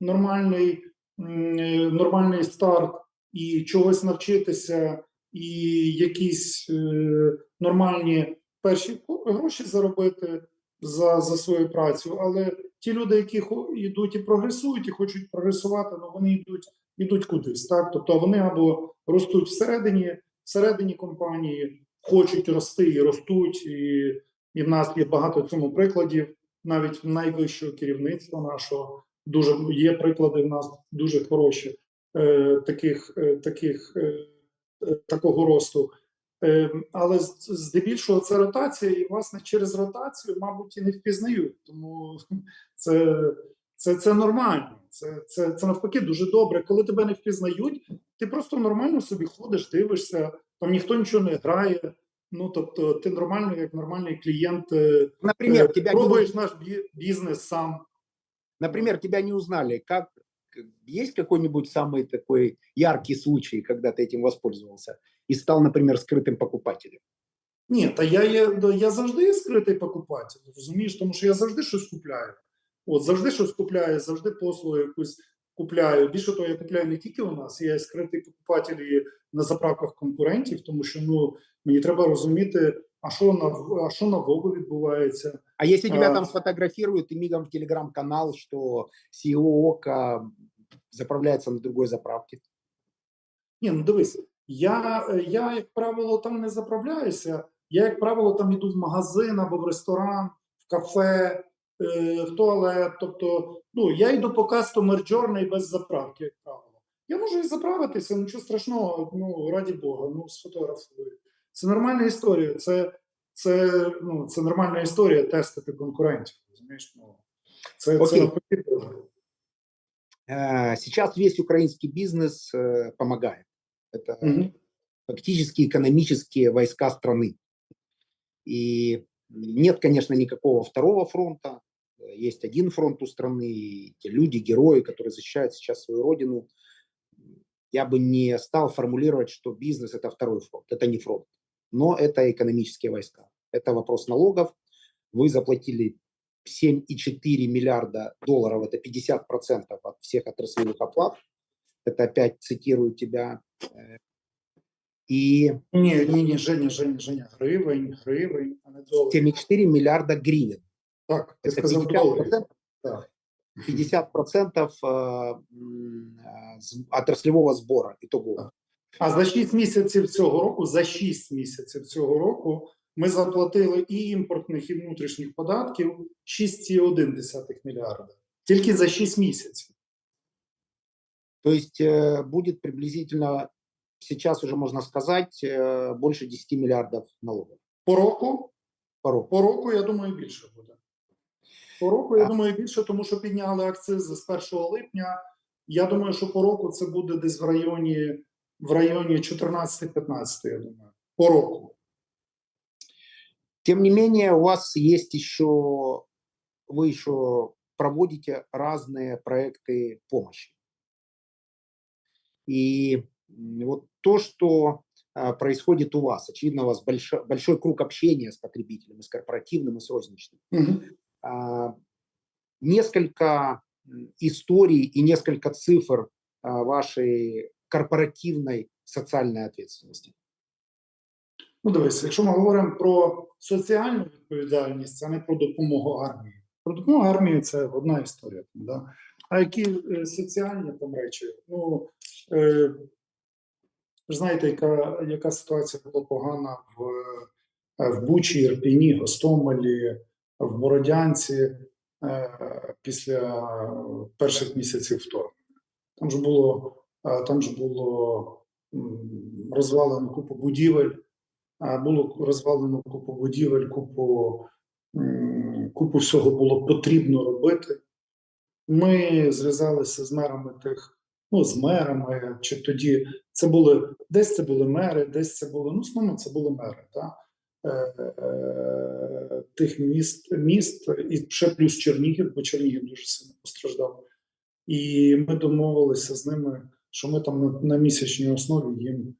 нормальний старт і чогось навчитися, і якісь нормальні перші гроші заробити за свою працю. Але ті люди, які йдуть і прогресують, і хочуть прогресувати, вони йдуть кудись. Так? Тобто вони або ростуть всередині компанії, хочуть рости і ростуть, і в нас є багато цьому прикладів, навіть найвищого керівництва нашого. Є приклади в нас дуже хороші такого росту. Але здебільшого це ротація, і, власне, через ротацію, мабуть, і не впізнають. Тому це нормально. Це навпаки дуже добре. Коли тебе не впізнають, ти просто нормально собі ходиш, дивишся, там ніхто нічого не грає. Тобто ти нормально, як нормальний клієнт, Наприклад, пробуєш наш бізнес сам. Например, тебя не узнали. Есть какой-нибудь самый такой яркий случай, когда ты этим воспользовался и стал, например, скрытым покупателем? Ні, та я завжди є скритий покупатель, розумієш, тому що я завжди щось купляю. От завжди щось купляю, завжди послугу якусь купляю. Більше того, я купляю не тільки у нас, я є скритий покупатель і на заправках конкурентів, тому що мені треба розуміти, а що на Вогу відбувається. А если тебя там сфотографируют и мигом в телеграм-канал, что CEO ОКО заправляется на другой заправке? Ні, ну дивись, я, як правило, там не заправляюся. Я, як правило, там йду в магазин або в ресторан, в кафе, в туалет. Тобто, я йду по customer journey без заправки, як правило. Я можу і заправитися, нічого страшного, раді Бога, сфотографую. Це нормальна історія. Це нормальна історія тестити конкурентів. Розумієш? Це навпаки. Сейчас весь украинский бизнес помогает. Это фактически экономические войска страны. И нет, конечно, никакого второго фронта. Есть один фронт у страны, и те люди, герои, которые защищают сейчас свою родину. Я бы не стал формулировать, что бизнес – это второй фронт. Это не фронт. Но это экономические войска. Это вопрос налогов. Вы заплатили 7,4 миллиарда долларов. Это 50% от всех отраслевых оплат. Это опять цитирую тебя. И Ні, Женя, гривень, а не доларів. 7,4 миллиарда гривен. Так, ти Это сказав доларів. 50%, Так. 50% отраслевого сбора итого. А за 6 місяців цього року ми заплатили і імпортних, і внутрішніх податків 6,1 мільярда. Тільки за 6 місяців. То есть будет приблизительно, сейчас уже можно сказать, больше 10 миллиардов налогов. По року? По року. По року, я думаю, більше буде. По року, я думаю, більше, тому що підняли акцизи з 1 липня. Я думаю, що по року це буде десь в районі 14-15, я думаю. По року. Тем не менее, у вас есть еще, вы еще проводите разные проекты помощи. И вот то, что происходит у вас, очевидно, у вас большой круг общения с потребителями, с корпоративным и с розничным. Несколько историй и несколько цифр вашей корпоративной социальной ответственности. Дивись, якщо ми говоримо про соціальну відповідальність, а не про допомогу армії. Про допомогу армії – це одна історія. Да? А які соціальні там речі? Ви знаєте, яка ситуація була погана в Бучі, Ірпіні, Гостомелі, в Бородянці після перших місяців вторгнення. Там ж було розвалено купу будівель, купу всього було потрібно робити. Ми зв'язалися з мерами чи тоді десь це були мери, десь це були, основно це були мери, тих міст, і ще плюс Чернігів, бо Чернігів дуже сильно постраждав. І ми домовилися з ними, що ми там на місячній основі їм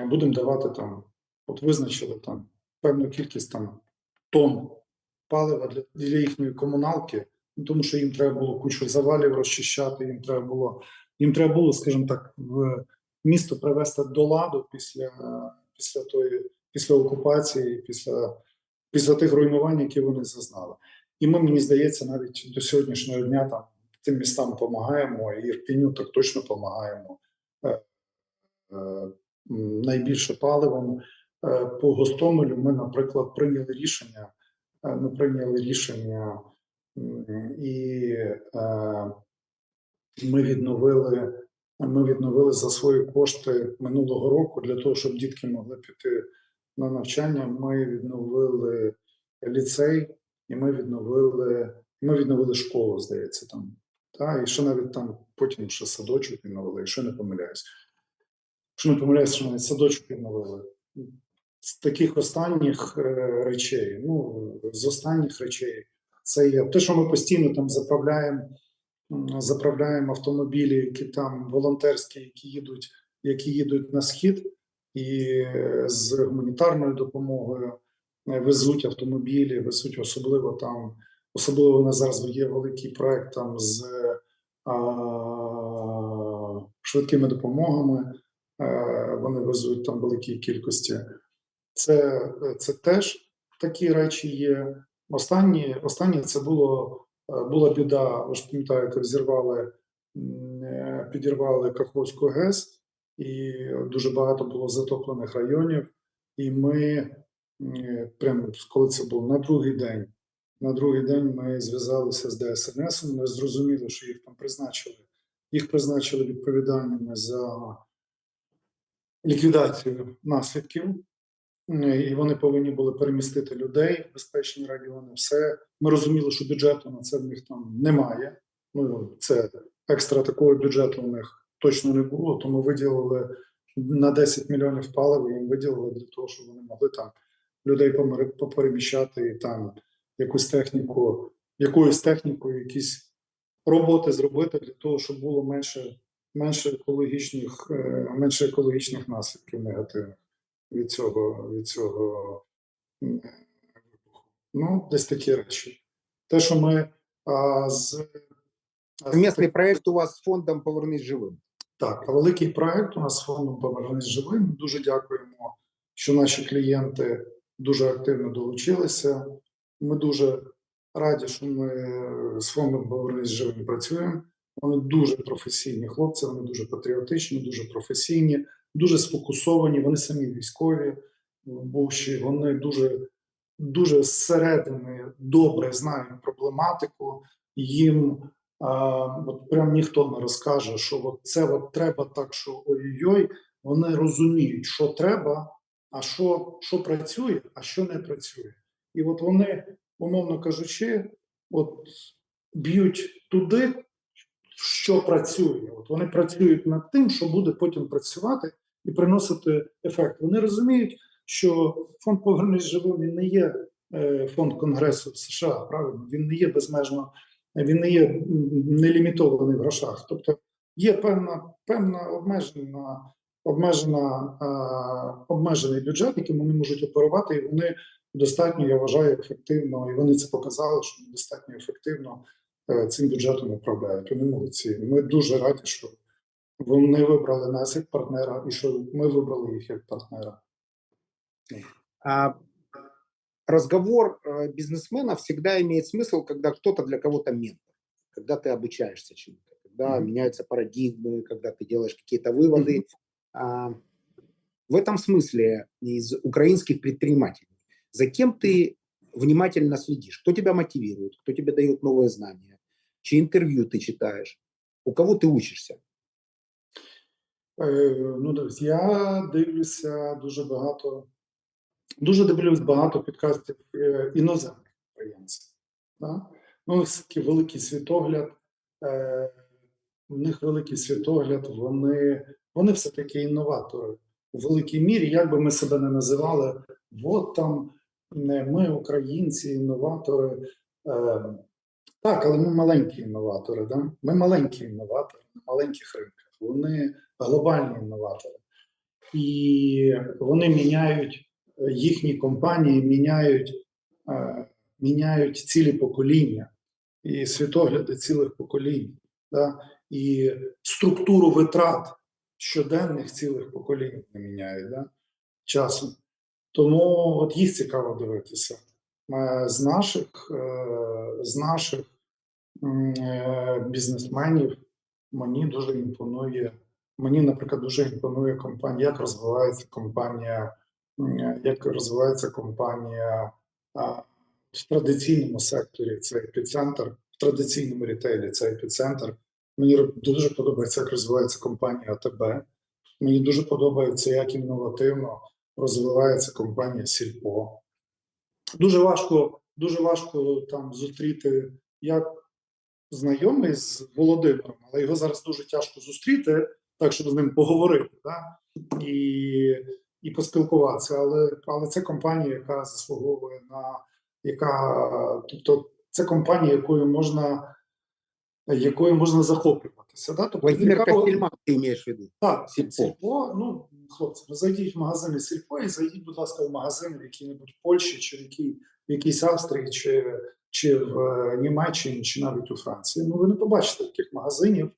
будемо давати там, от визначили там певну кількість там тонн палива для їхньої комуналки, тому що їм треба було кучу завалів розчищати, їм треба було, скажімо так, в місто привести до ладу після окупації, після тих руйнувань, які вони зазнали. І ми, мені здається, навіть до сьогоднішнього дня там тим містам допомагаємо, і Ірпіню так точно допомагаємо найбільше паливом. По Гостомелю ми, наприклад, прийняли рішення і ми відновили за свої кошти минулого року для того, щоб дітки могли піти на навчання. Ми відновили ліцей і ми відновили школу, здається, там. І ще навіть там потім ще садочок відновили, якщо не помиляюсь. Якщо не помиляюсь, що навіть садочок відновили. З таких останніх речей, це є те, що ми постійно там заправляємо заправляємо автомобілі, які там волонтерські, які їдуть на схід, і з гуманітарною допомогою везуть автомобілі, везуть особливо у нас зараз є великий проект там з швидкими допомогами. Вони везуть там великі кількості. Це теж такі речі є. Останнє це була біда. Ви ж пам'ятаєте, підірвали Каховську ГЕС, і дуже багато було затоплених районів. І ми прямо коли це було на другий день ми зв'язалися з ДСНС. Ми зрозуміли, що їх там призначили. Їх призначили відповідальними за ліквідацію наслідків, і вони повинні були перемістити людей в безпечні райони. Все. Ми розуміли, що бюджету на це в них там немає. Ну, це екстра такого бюджету у них точно не було, тому виділили на 10 мільйонів палива, їм виділили для того, щоб вони могли там людей попереміщати і там якоюсь технікою, якісь роботи зробити для того, щоб було менше екологічних наслідків негативних від цього. Ну, десь такі речі. Те, що ми Совместный проект у вас з фондом «Повернись живим». Так, великий проект у нас з фондом «Повернись живим». Дуже дякуємо, що наші клієнти дуже активно долучилися. Ми дуже раді, що ми з фондом «Повернись живим» працюємо. Вони дуже професійні хлопці, вони дуже патріотичні, дуже професійні, дуже сфокусовані. Вони самі військові, бувші, вони дуже зсередини добре знають проблематику. Їм от прям ніхто не розкаже, що от це от треба так, що ой-ой-ой. Вони розуміють, що треба, а що працює, а що не працює. І от вони, умовно кажучи, от б'ють туди, що працює. От вони працюють над тим, що буде потім працювати і приносити ефект. Вони розуміють, що фонд «Повернись живим» він не є фонд Конгресу США, правильно? Він не є безмежно, він не є нелімітований в грошах. Тобто є певна обмежений бюджет, яким вони можуть оперувати, і вони достатньо, я вважаю, ефективно, і вони це показали, що вони достатньо ефективно цим бюджетом управляють. Вони молодці. Ми дуже раді, що вони вибрали нас як партнера, і що ми вибрали їх як партнера. Разговор бизнесмена всегда имеет смысл, когда кто-то для кого-то ментор, когда ты обучаешься чему-то, когда меняются парадигмы, когда ты делаешь какие-то выводы. В этом смысле из украинских предпринимателей, за кем ты внимательно следишь? Кто тебя мотивирует, кто тебе дает новые знания, чьи интервью ты читаешь, у кого ты учишься? Ну, я дивлюся дуже дивлюсь багато підкастів іноземних підприємців. Да? Ну, у них такий великий світогляд, вони все-таки інноватори у великій мірі, як би ми себе не називали, от там ми, українці, інноватори. Так, але ми маленькі інноватори. Да? Ми маленькі інноватори на маленьких ринках. Вони глобальні інноватори. І вони їхні компанії міняють цілі покоління і світогляди цілих поколінь. Да? І структуру витрат щоденних цілих поколінь не міняють, да? Часом. Тому от їх цікаво дивитися. З наших бізнесменів мені дуже імпонує. Мені, наприклад, дуже імпонує компанія, як розвивається компанія в традиційному секторі, це епіцентр, в традиційному рітейлі це епіцентр. Мені дуже подобається, як розвивається компанія АТБ. Мені дуже подобається, як інновативно розвивається компанія Сільпо. Дуже важко там зустріти, я знайомий з Володимиром, але його зараз дуже тяжко зустріти, так, щоб з ним поговорити, да? і поспілкуватися. Але це компанія, яка заслуговує тобто це компанія, якою можна якою можна захоплюватися. Да? Тобто, Владимир цікаво- Костельман, ты имеешь в виду? Так, Сільпо. Сільпо. Ну, хлопці, ви зайдіть в магазини Сільпо і зайдіть, будь ласка, в магазини в якій-небудь Польщі, чи в якійсь Австрії, чи в Німеччині, чи навіть у Франції. Ну, ви не побачите таких магазинів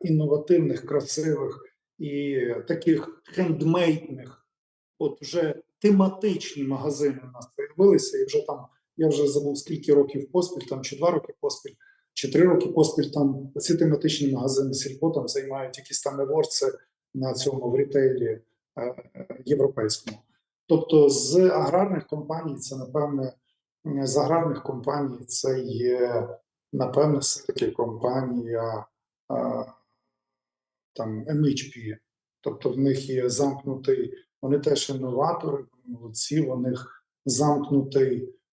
інновативних, красивих і таких хендмейдних. От вже тематичні магазини у нас з'явилися, і вже там, я вже забув скільки років поспіль, там чи 2 роки поспіль, чи 3 роки поспіль, там ці тематичні магазини Сільпо там займають якісь там евордси на цьому в рітейлі європейському. Тобто з аграрних компаній це, напевне, з аграрних компаній це є, напевне, все-таки компанія там MHP. Тобто в них є замкнутий, вони теж інноватори, молодці, в них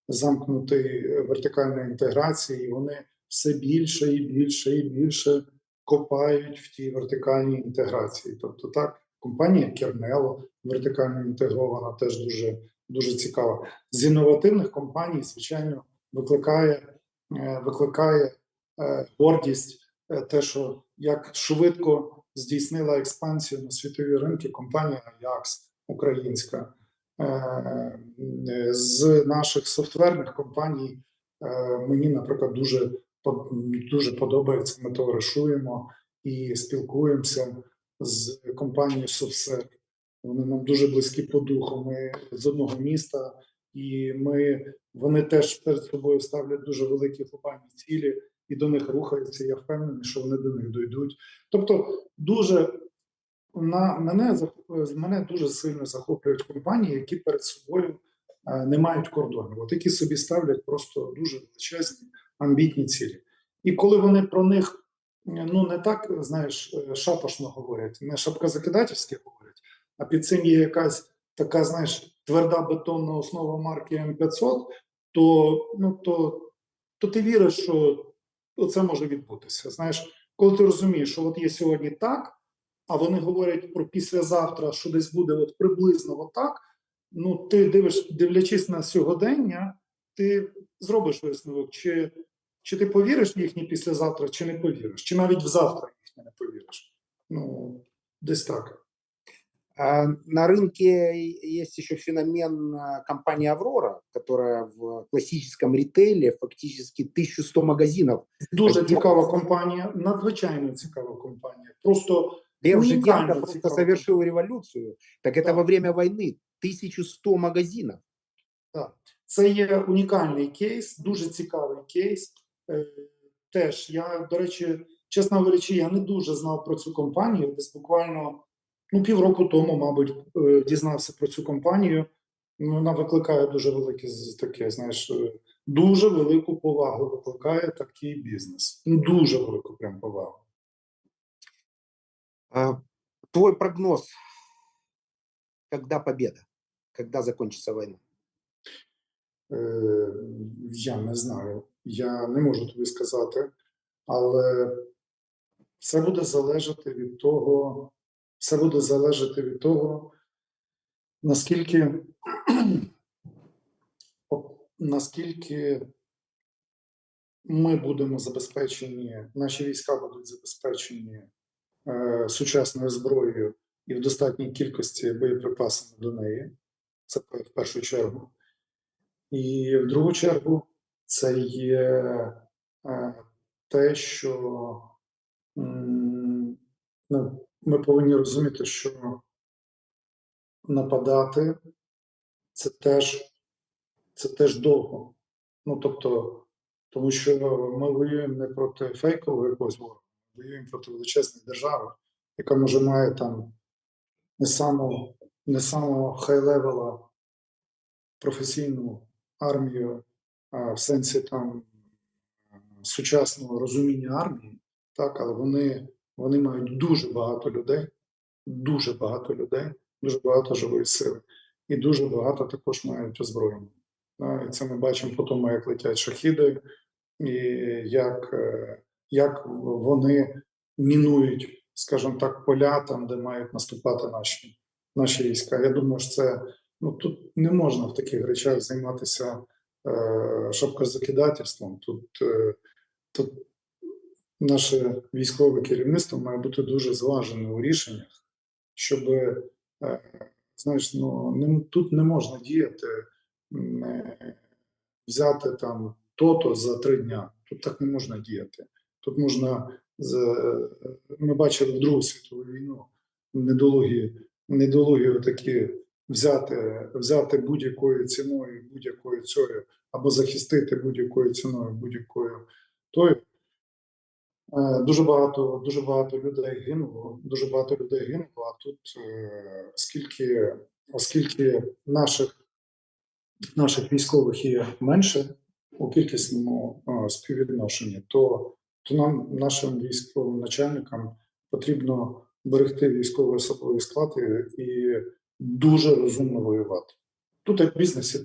замкнутий вертикальної інтеграції, і вони все більше і більше і більше копають в тій вертикальній інтеграції. Тобто так, компанія Kernel вертикально інтегрована, теж дуже, дуже цікава. З інновативних компаній, звичайно, викликає гордість те, що як швидко здійснила експансію на світові ринки компанія Ajax українська. З наших софтверних компаній мені, наприклад, дуже подобається, ми товаришуємо і спілкуємося з компанією SoftSec. Вони нам дуже близькі по духу, ми з одного міста, і вони теж перед собою ставлять дуже великі глобальні цілі і до них рухаються, я впевнений, що вони до них дійдуть. Тобто мене дуже сильно захоплюють компанії, які перед собою не мають кордонів, от які собі ставлять просто дуже величезні, амбітні цілі. І коли вони про них не так, знаєш, шапошно говорять, не шапкозакидательськи говорять, а під цим є якась така, знаєш, тверда бетонна основа марки М500, то ти віриш, що це може відбутися. Знаєш, коли ти розумієш, що от є сьогодні так, а вони говорять про післязавтра, що десь буде от приблизно отак, ну ти дивлячись на сьогодення, ти зробиш висновок, чи ти повіриш в їхнє післязавтра, чи не повіриш, чи навіть в завтра їхнє не повіриш. Ну, десь так. На рынке есть еще феномен компании «Аврора», которая в классическом ритейле фактически 1100 магазинов. Дуже цікава компанія, надзвичайно цікава компанія. Просто Лев унікально Жиденко просто цікава. совершил революцию. Так это Да. во время войны 1100 магазинов. Так. Це є унікальний кейс, дуже цікавий кейс. Теж я, до речі, чесно говорячи, я не дуже знав про цю компанію. Десь буквально півроку тому, мабуть, дізнався про цю компанію. Вона викликає дуже велике таке, знаєш, дуже велику повагу викликає такий бізнес. Дуже велику прям повагу. Твой прогноз, когда победа? Когда закончится война? Я не знаю. Я не можу тобі сказати, але все буде залежати від того, наскільки ми будемо забезпечені, наші війська будуть забезпечені сучасною зброєю і в достатній кількості боєприпасами до неї. Це в першу чергу. І в другу чергу це є те, що ми повинні розуміти, що нападати це теж довго. Тобто, тому що ми воюємо не проти фейкового якогось ворога, ми воюємо проти величезної держави, яка може має там не самого хай-левела професійну армію, в сенсі там сучасного розуміння армії, так, але вони мають дуже багато людей, дуже багато живої сили. І дуже багато також мають озброєння. І це ми бачимо по тому, як летять шахіди, і як вони мінують, скажімо так, поля там, де мають наступати наші війська. Я думаю, що це тут не можна в таких речах займатися шапкозакидательством. Тут наше військове керівництво має бути дуже зважене у рішеннях, щоб, знаєш, тут не можна діяти, взяти там то-то за 3 дня. Тут так не можна діяти. Тут можна, ми бачили в Другу світову війну, недолугі такі взяти будь-якою ціною, будь-якою цією, або захистити будь-якою ціною, будь-якою тою. Дуже багато людей гинуло, а тут, оскільки наших військових є менше у кількісному співвідношенні, то нам, нашим військовим начальникам, потрібно берегти військовий особовий склад і дуже розумно воювати. Тут, як в бізнесі,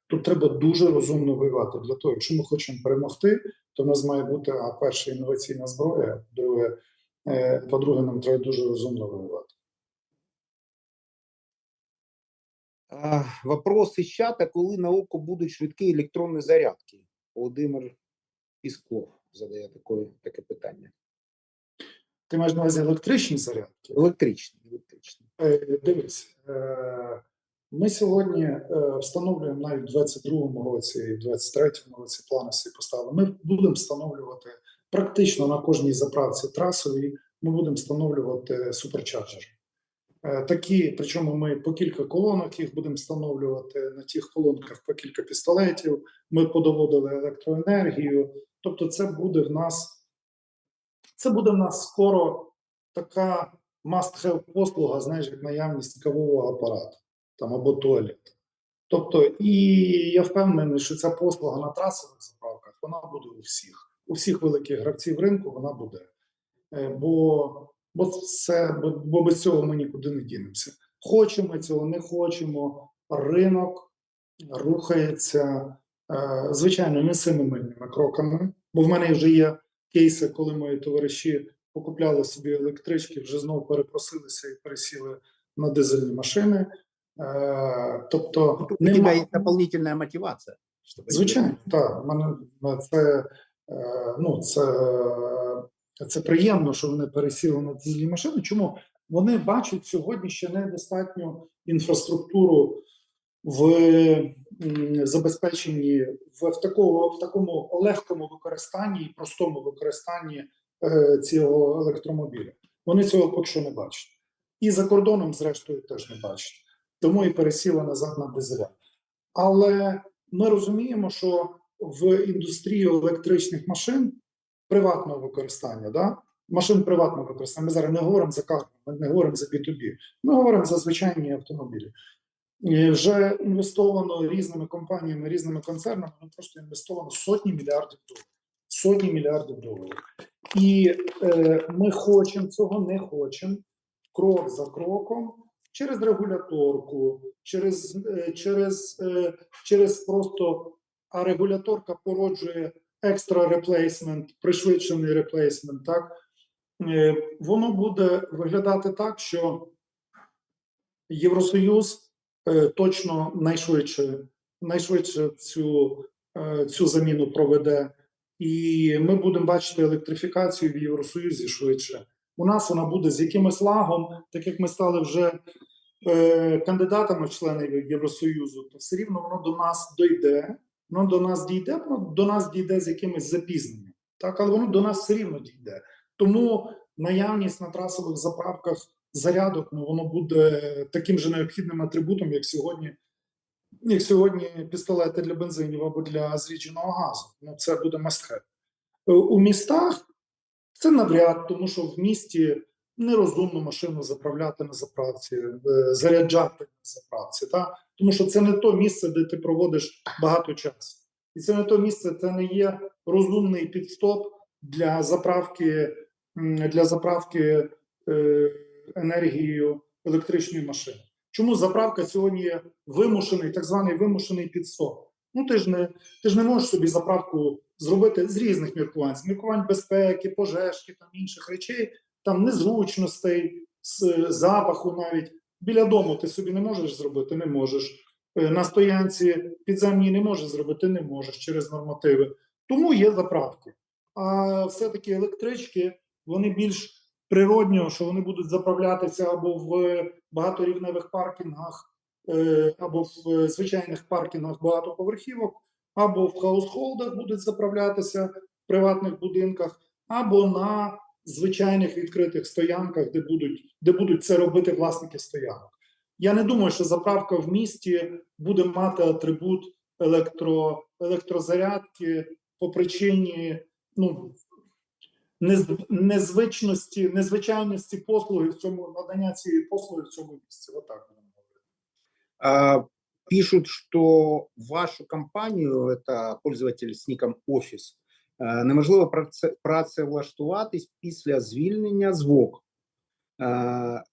тут треба дуже розумно воювати. Для того, якщо ми хочемо перемогти, то в нас має бути, перше, інноваційна зброя, по-друге, нам треба дуже розумно воювати. Вопрос із чата, коли на око будуть швидкі електронні зарядки? Володимир Пісков задає таке питання. Ти маєш на увазі електричні зарядки? Електричні. Дивись, ми сьогодні встановлюємо навіть в 22-му році і в 23-му році плани собі поставили. Ми будемо встановлювати практично на кожній заправці трасовій, ми будемо встановлювати суперчарджери. Такі, причому ми по кілька колонок їх будемо встановлювати, на тих колонках по кілька пістолетів, ми подоводили електроенергію, тобто це буде в нас скоро така must-have послуга, знаєш, як наявність кавового апарату там, або туалету. Тобто, і я впевнений, що ця послуга на трасових заправках, вона буде у всіх великих гравців ринку, вона буде. Бо без цього ми нікуди не дінемося. Хочемо цього, не хочемо, ринок рухається, звичайно, не семимильними кроками, бо в мене вже є кейси, коли мої товариші покупляли собі електрички, вже знову перепросилися і пересіли на дизельні машини. Тобто, у тебе є дополнительна мотивація. Звичайно, так. Це приємно, що вони пересіли на дизельні машини. Чому? Вони бачать сьогодні ще недостатню інфраструктуру в забезпеченні в такому легкому використанні і простому використанні цього електромобіля. Вони цього поки що не бачать. І за кордоном, зрештою, теж не бачать. Тому і пересіли назад на дизеля. Але ми розуміємо, що в індустрії електричних машин приватного використання, машин приватного використання, ми зараз не говоримо за карго, ми не говоримо за B2B, ми говоримо за звичайні автомобілі. І вже інвестовано різними компаніями, різними концернами, просто інвестовано сотні мільярдів доларів. І ми хочемо цього, не хочемо, крок за кроком, через регуляторку, через просто, а регуляторка породжує екстра реплейсмент, пришвидшений реплейсмент, так? Воно буде виглядати так, що Євросоюз точно найшвидше цю заміну проведе, і ми будемо бачити електрифікацію в Євросоюзі швидше. У нас вона буде з якимось лагом, так як ми стали вже кандидатами в члени Євросоюзу, то все рівно воно до нас дійде. Воно до нас дійде з якимось запізненням, так, але воно до нас все рівно дійде. Тому наявність на трасових заправках зарядок, воно буде таким же необхідним атрибутом, як сьогодні пістолети для бензинів або для зрідженого газу. Це буде must-have. У містах це навряд, тому що в місті нерозумно машину заправляти на заправці, заряджати на заправці, так? Тому що це не то місце, де ти проводиш багато часу. І це не то місце, це не є розумний підстоп для заправки енергією електричної машини. Чому заправка сьогодні є так званий вимушений підстоп? Ти ж не можеш собі заправку зробити з різних міркувань. З міркувань безпеки, пожежки, там інших речей, там незручностей, запаху навіть. Біля дому ти собі не можеш зробити, не можеш. На стоянці підземній не можеш зробити, не можеш через нормативи. Тому є заправки. А все-таки електрички, вони більш природньо, що вони будуть заправлятися або в багаторівневих паркінгах, або в звичайних паркінгах багатоповерхівок, або в хаусхолдах будуть заправлятися в приватних будинках, або на звичайних відкритих стоянках, де будуть це робити власники стоянок. Я не думаю, що заправка в місті буде мати атрибут електрозарядки по причині незвичайності послуги в цьому, надання цієї послуги в цьому місці. Отак будемо говорити. Пишут, что вашу компанию, это пользователь с ником Office, неможливо працевлаштуватись після звільнення з ВОК.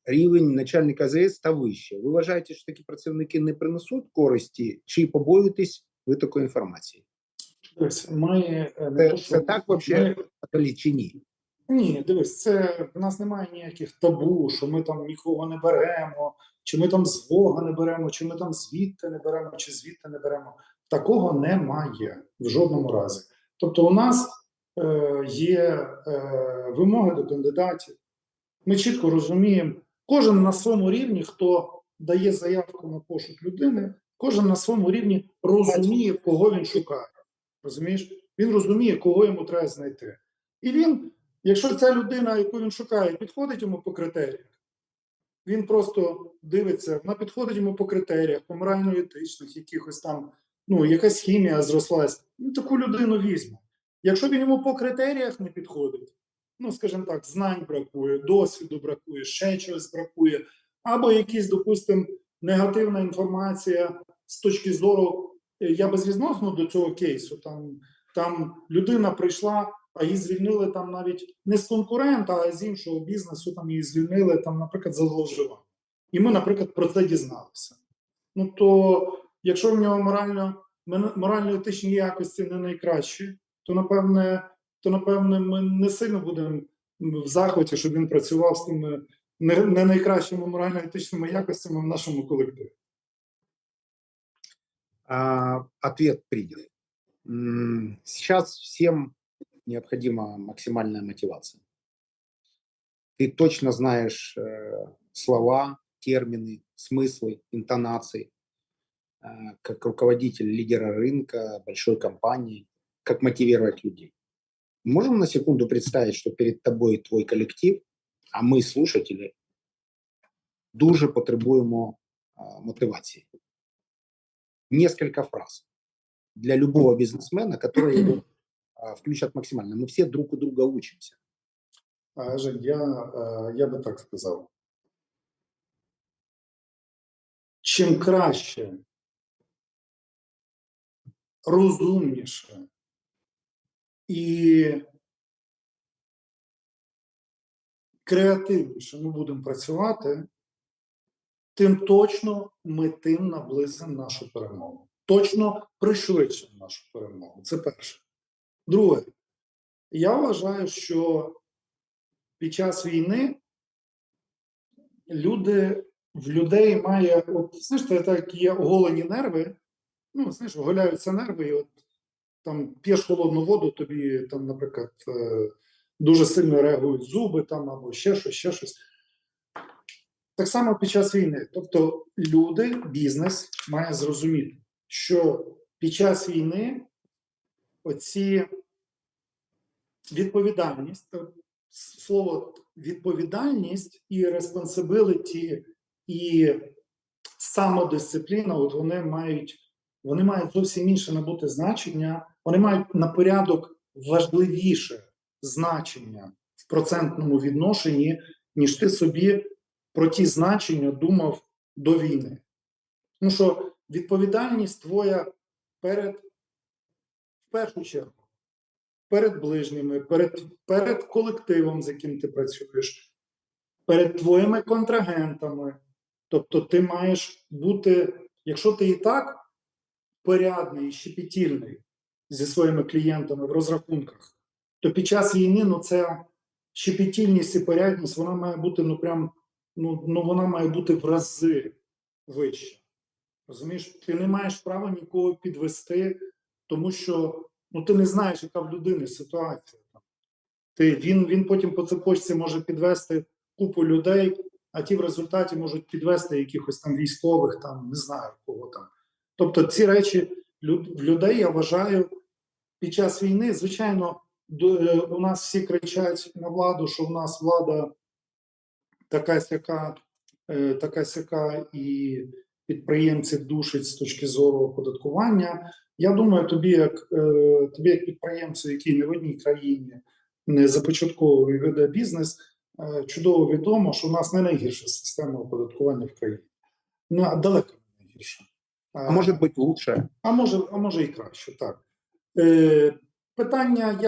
Рівень начальника АЗС та вище. Ви вважаєте, що такі працівники не принесуть користі, чи побоюєтесь ви такої інформації? Дивись, Це так взагалі чи ні? Ні, дивись, в нас немає ніяких табу, що ми там нікого не беремо, чи ми там з Вога не беремо, чи ми там звідти не беремо, чи звідти не беремо. Такого немає в жодному разі. Тобто у нас є вимоги до кандидатів. Ми чітко розуміємо, кожен на своєму рівні, хто дає заявку на пошук людини, кожен на своєму рівні розуміє, кого він шукає. Розумієш? Він розуміє, кого йому треба знайти. І він, якщо ця людина, яку він шукає, підходить йому по критеріях, він просто дивиться, вона підходить йому по критеріях, по морально-етичних, якихось там, якась хімія зрослась, він таку людину візьме. Якщо він йому по критеріях не підходить, скажімо так, знань бракує, досвіду бракує, ще чогось бракує, або якісь, допустимо, негативна інформація з точки зору, я безвідносно до цього кейсу, там людина прийшла, а її звільнили там навіть не з конкурента, а з іншого бізнесу, там її звільнили, там, наприклад, за зловживання. І ми, наприклад, про це дізналися. То якщо в нього морально-етичні якості не найкращі, то напевне, ми не сильно будемо в захваті, щоб він працював з тими не найкращими морально-етичними якостями в нашому колективі. Ответ принят. Сейчас всем необходима максимальная мотивация. Ты точно знаешь слова, термины, смыслы, интонации, как руководитель лидера рынка, большой компании, как мотивировать людей. Можем на секунду представить, что перед тобой твой коллектив, а мы, слушатели, дуже потребуємо мотивації. Несколько фраз для любого бизнесмена, которые его включат максимально. Мы все друг у друга учимся. Жень, я би так сказав. Чим краще, розумніше і креативніше ми будемо працювати, тим точно ми тим наблизимо нашу перемогу. Точно пришвидшимо нашу перемогу. Це перше. Друге, я вважаю, що під час війни в людей має, це так є оголені нерви, оголяються нерви, і там п'єш холодну воду, тобі там, наприклад, дуже сильно реагують зуби там, або ще щось. Так само під час війни. Тобто люди, бізнес має зрозуміти, що під час війни оці відповідальність, слово відповідальність і responsibility, і самодисципліна, вони мають зовсім інше набути значення, вони мають на порядок важливіше значення в процентному відношенні, ніж ти собі про ті значення думав до війни. Тому що відповідальність твоя в першу чергу, перед ближніми, перед колективом, з яким ти працюєш, перед твоїми контрагентами. Тобто ти маєш бути, якщо ти і так порядний, щепетільний зі своїми клієнтами в розрахунках, то під час війни, ця щепетільність і порядність, вона має бути, вона має бути в рази вища. Розумієш? Ти не маєш права нікого підвести, тому що ти не знаєш, яка в людини ситуація. Він потім по цепочці може підвести купу людей, а ті в результаті можуть підвести якихось там військових, там не знаю кого там. Тобто ці речі в людей, я вважаю, під час війни, звичайно, у нас всі кричать на владу, що в нас влада така сяка і підприємців душить з точки зору оподаткування. Я думаю, тобі як підприємцю, який не в одній країні не започатковує і веде бізнес, чудово відомо, що у нас не найгірша система оподаткування в країні. Далеко не найгірша. А может быть лучше. А може і краще, так. Питання,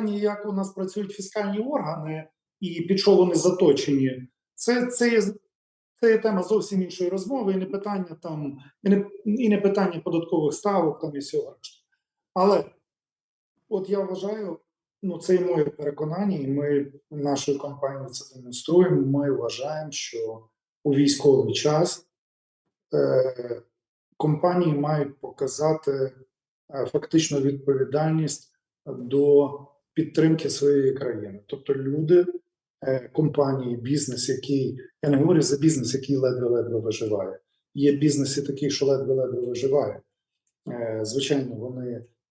як у нас працюють фіскальні органи і під що вони заточені, це є тема зовсім іншої розмови, і не питання там, і не питання податкових ставок там і всього решта. Але от я вважаю, це і моє переконання, і ми нашою компанією це демонструємо. Ми вважаємо, що у військовий час компанії мають показати фактично відповідальність до підтримки своєї країни. Тобто люди, компанії, бізнес, який, я не говорю за бізнес, який ледве-ледве виживає. Є бізнеси такі, що ледве-ледве виживає. Звичайно,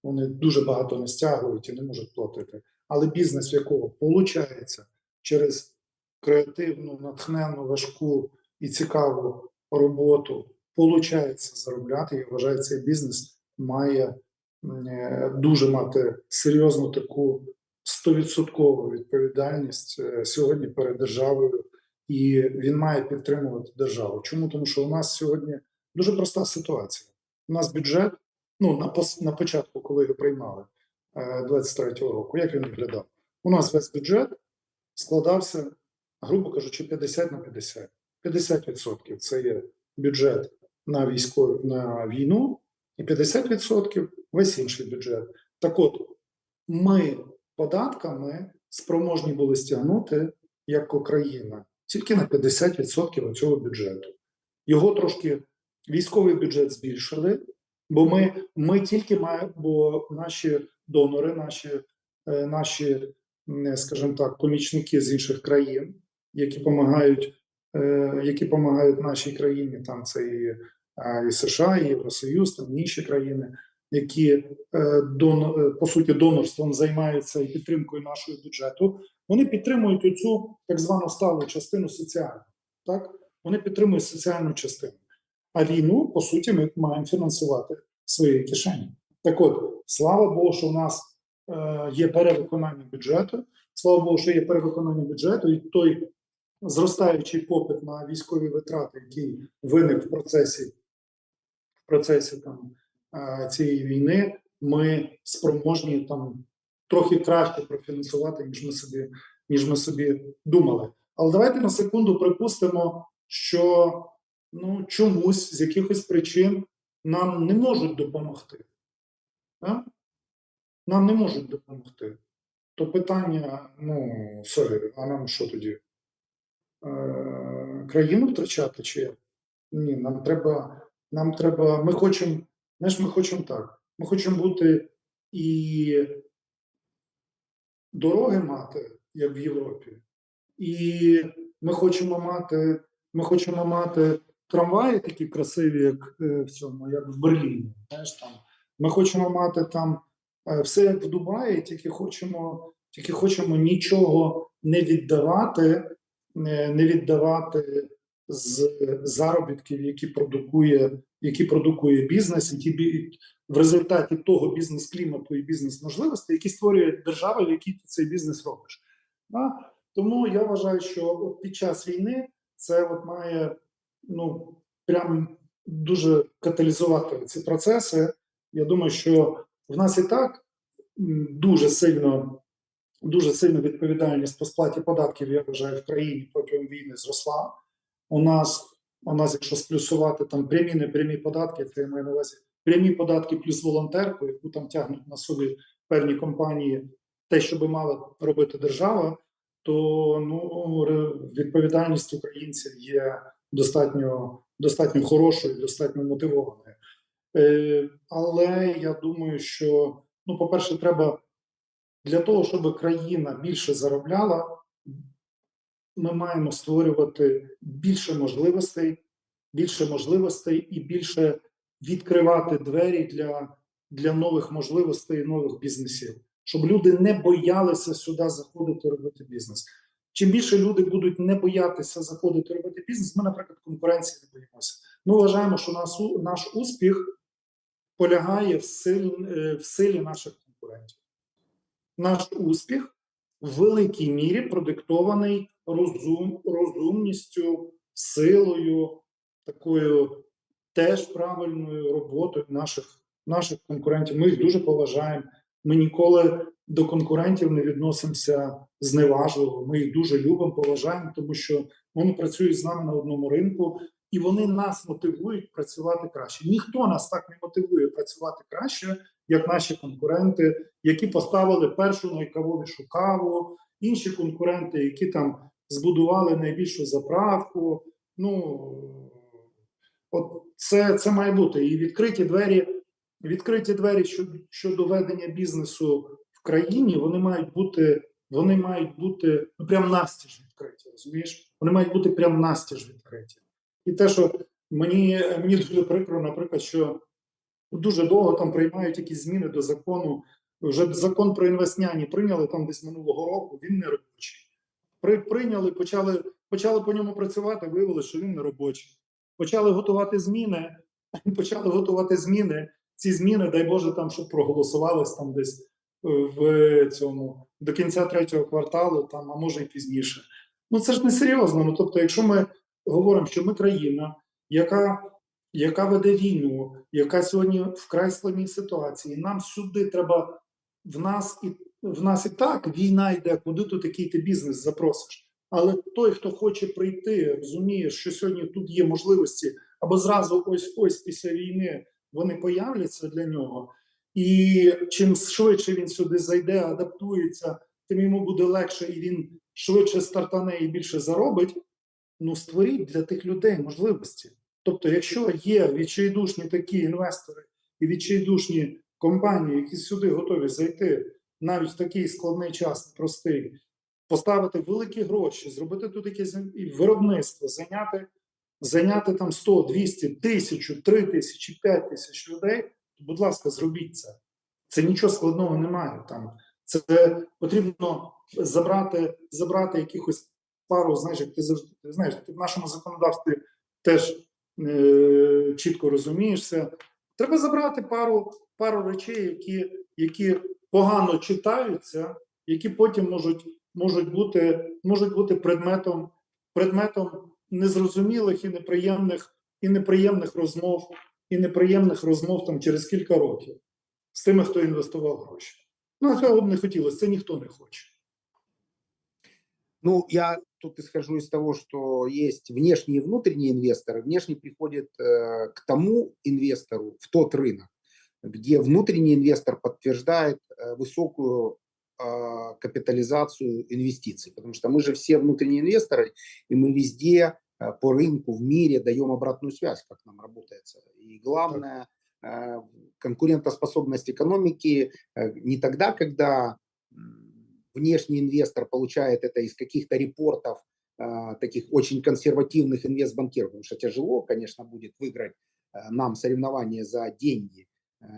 вони дуже багато не стягують і не можуть платити. Але бізнес, в якого виходить через креативну, натхненну, важку і цікаву роботу, виходить заробляти, я вважаю, цей бізнес має дуже мати серйозну таку 100% відповідальність сьогодні перед державою, і він має підтримувати державу. Чому? Тому що у нас сьогодні дуже проста ситуація. У нас бюджет, на початку, коли його приймали 23-го року, як він виглядав? У нас весь бюджет складався, грубо кажучи, 50 на 50. 50% це є бюджет на війну, і 50% весь інший бюджет. Так от, ми податками спроможні були стягнути, як Україна, тільки на 50% цього бюджету. Його трошки, військовий бюджет збільшили, бо ми тільки маємо, бо наші донори, наші, скажімо так, помічники з інших країн, які допомагають нашій країні, там це і США, і Євросоюз, там інші країни, які по суті донорством займаються і підтримкою нашого бюджету, вони підтримують оцю так звану сталу частину соціальну. Так? Вони підтримують соціальну частину. А війну, по суті, ми маємо фінансувати свої кишені. Так от, слава Богу, що у нас є перевиконання бюджету, слава Богу, що є перевиконання бюджету, і той зростаючий попит на військові витрати, який виник в процесі там, цієї війни, ми спроможні там трохи краще профінансувати, ніж ми собі думали. Але давайте на секунду припустимо, що чомусь з якихось причин нам не можуть допомогти. Нам не можуть допомогти. То питання, а нам що тоді? Країну втрачати чи як? Ні, нам треба, ми хочемо так. Ми хочемо бути і дороги мати, як в Європі, і ми хочемо мати трамваї такі красиві, як як в Берліні. Знаєш, там. Ми хочемо мати там все як в Дубаї, тільки хочемо нічого не віддавати з заробітків, які продукує бізнес, в результаті того бізнес-клімату і бізнес-можливостей, які створює держава, в якій ти цей бізнес робиш. Тому я вважаю, що під час війни це має прям дуже каталізувати ці процеси. Я думаю, що в нас і так дуже сильно відповідальність по сплаті податків, я вважаю, в країні протягом війни зросла. У нас, якщо сплюсувати там прямі, непрямі податки, це я маю на увазі прямі податки плюс волонтерку, яку там тягнуть на собі певні компанії, те, що би мала робити держава, то відповідальність українців є достатньо хорошою, достатньо мотивованою. Але я думаю, що, по-перше, треба Для того, щоб країна більше заробляла, ми маємо створювати більше можливостей і більше відкривати двері для нових можливостей і нових бізнесів, щоб люди не боялися сюди заходити робити бізнес. Чим більше люди будуть не боятися заходити робити бізнес, ми, наприклад, конкуренції не боїмося. Ми вважаємо, що наш успіх полягає в силі наших конкурентів. Наш успіх в великій мірі продиктований розумністю, силою, такою теж правильною роботою наших конкурентів. Ми їх дуже поважаємо. Ми ніколи до конкурентів не відносимося зневажливо. Ми їх дуже любимо, поважаємо, тому що вони працюють з нами на одному ринку, і вони нас мотивують працювати краще. Ніхто нас так не мотивує працювати краще, як наші конкуренти, які поставили першу найкавовішу каву, інші конкуренти, які там збудували найбільшу заправку. От це має бути. І відкриті двері щодо ведення бізнесу в країні, вони мають бути прям настіж відкриті, розумієш? Вони мають бути прям настіж відкриті. І те, що мені дуже прикро, наприклад, що дуже довго там приймають якісь зміни до закону. Вже закон про інвестняні прийняли там десь минулого року, він не робочий. Прийняли, почали по ньому працювати, виявилося, що він не робочий. Почали готувати зміни. Ці зміни, дай Боже, там, щоб проголосувались там десь до кінця 3-го кварталу, там, а може і пізніше. Це ж не серйозно. Тобто, якщо ми говоримо, що ми країна, яка веде війну, яка сьогодні в вкрай складній ситуації, нам сюди треба, в нас і так війна йде, куди тут який ти бізнес запросиш. Але той, хто хоче прийти, розуміє, що сьогодні тут є можливості, або зразу ось після війни вони появляться для нього, і чим швидше він сюди зайде, адаптується, тим йому буде легше, і він швидше стартане і більше заробить. Створіть для тих людей можливості. Тобто, якщо є відчайдушні такі інвестори і відчайдушні компанії, які сюди готові зайти навіть в такий складний час, непростий, поставити великі гроші, зробити тут якесь виробництво, зайняти там 100, 200, 1000, 3000, 5000 людей, то, будь ласка, зробіть це. Це нічого складного немає. Це потрібно забрати якихось пару, знаєш, як ти завжди знаєш, ти в нашому законодавстві теж чітко розумієшся. Треба забрати пару речей, які погано читаються, які потім можуть бути предметом незрозумілих і неприємних розмов там через кілька років з тими, хто інвестував гроші. А цього б не хотілося, це ніхто не хоче. Я тут исхожу из того, что есть внешние и внутренние инвесторы. Внешний приходит к тому инвестору, в тот рынок, где внутренний инвестор подтверждает высокую капитализацию инвестиций. Потому что мы же все внутренние инвесторы, и мы везде по рынку в мире даем обратную связь, как нам работается. И главное, конкурентоспособность экономики не тогда, когда внешний инвестор получает это из каких-то репортов таких очень консервативных инвестбанкиров, потому что тяжело, конечно, будет выиграть нам соревнования за деньги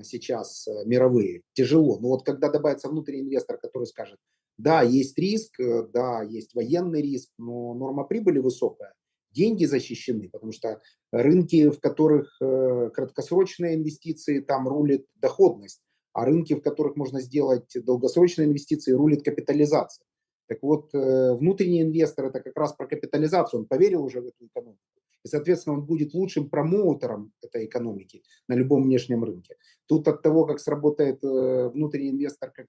сейчас мировые, тяжело. Но вот когда добавится внутренний инвестор, который скажет, да, есть риск, да, есть военный риск, но норма прибыли высокая, деньги защищены, потому что рынки, в которых краткосрочные инвестиции, там рулит доходность, а рынки, в которых можно сделать долгосрочные инвестиции, рулит капитализация. Так вот, внутренний инвестор – это как раз про капитализацию, он поверил уже в эту экономику, и, соответственно, он будет лучшим промоутером этой экономики на любом внешнем рынке. Тут от того, как сработает внутренний инвестор как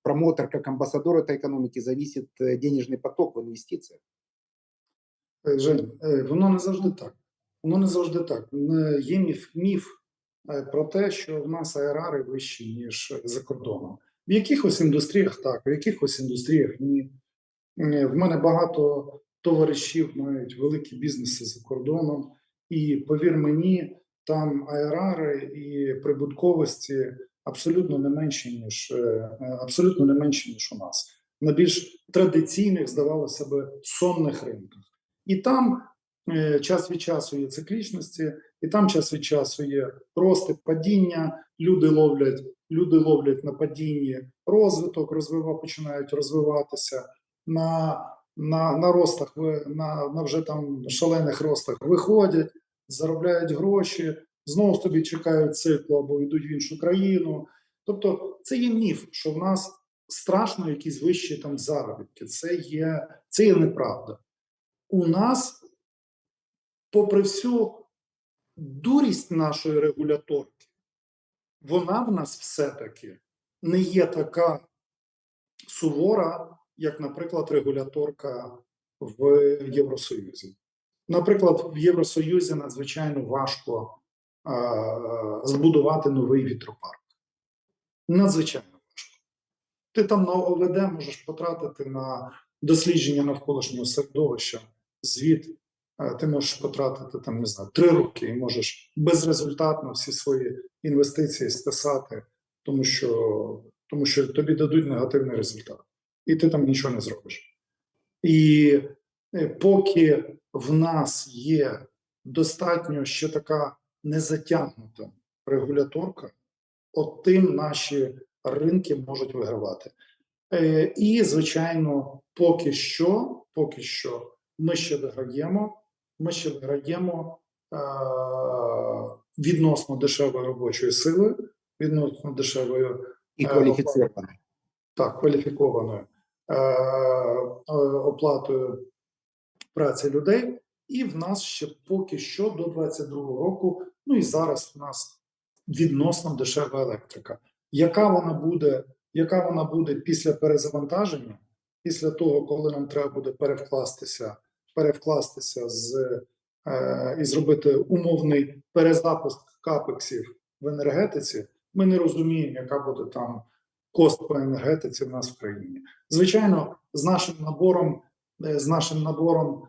промоутер, как амбассадор этой экономики, зависит денежный поток в инвестициях. Жень, воно не завжди так. Є міф про те, що в нас АРРи вищі, ніж за кордоном. В якихось індустріях так, в якихось індустріях ні. В мене багато товаришів мають великі бізнеси за кордоном, і, повір мені, там АРРи і прибутковості абсолютно не менші, ніж у нас. На більш традиційних, здавалося би, сонних ринках. І там час від часу є циклічності, і там час від часу є рости, падіння, люди ловлять на падінні розвиток, починають розвиватися, на ростах, на вже там шалених ростах виходять, заробляють гроші, знову тобі чекають циклу або йдуть в іншу країну. Тобто це є міф, що в нас страшно якісь вищі там заробітки. Це є неправда. У нас, попри всю дурість нашої регуляторки, вона в нас все-таки не є така сувора, як, наприклад, регуляторка в Євросоюзі. Наприклад, в Євросоюзі надзвичайно важко збудувати новий вітропарк. Надзвичайно важко. Ти там на ОВД можеш потратити на дослідження навколишнього середовища, звіт, ти можеш потратити там, не знаю, 3 роки і можеш безрезультатно всі свої інвестиції стисати, тому що тобі дадуть негативний результат. І ти там нічого не зробиш. І поки в нас є достатньо ще така незатягнута регуляторка, от тим наші ринки можуть вигравати. І, звичайно, поки що ми ще виграємо відносно дешевої робочої сили, відносно дешевої И квалифицированной. кваліфікованою оплатою праці людей. І в нас ще поки що до 22-го року, ну і зараз в нас відносно дешева електрика. Яка вона буде після перезавантаження, після того, коли нам треба буде перевкластися і зробити умовний перезапуск капексів в енергетиці, ми не розуміємо, яка буде там кост по енергетиці в нас в країні. Звичайно, з нашим набором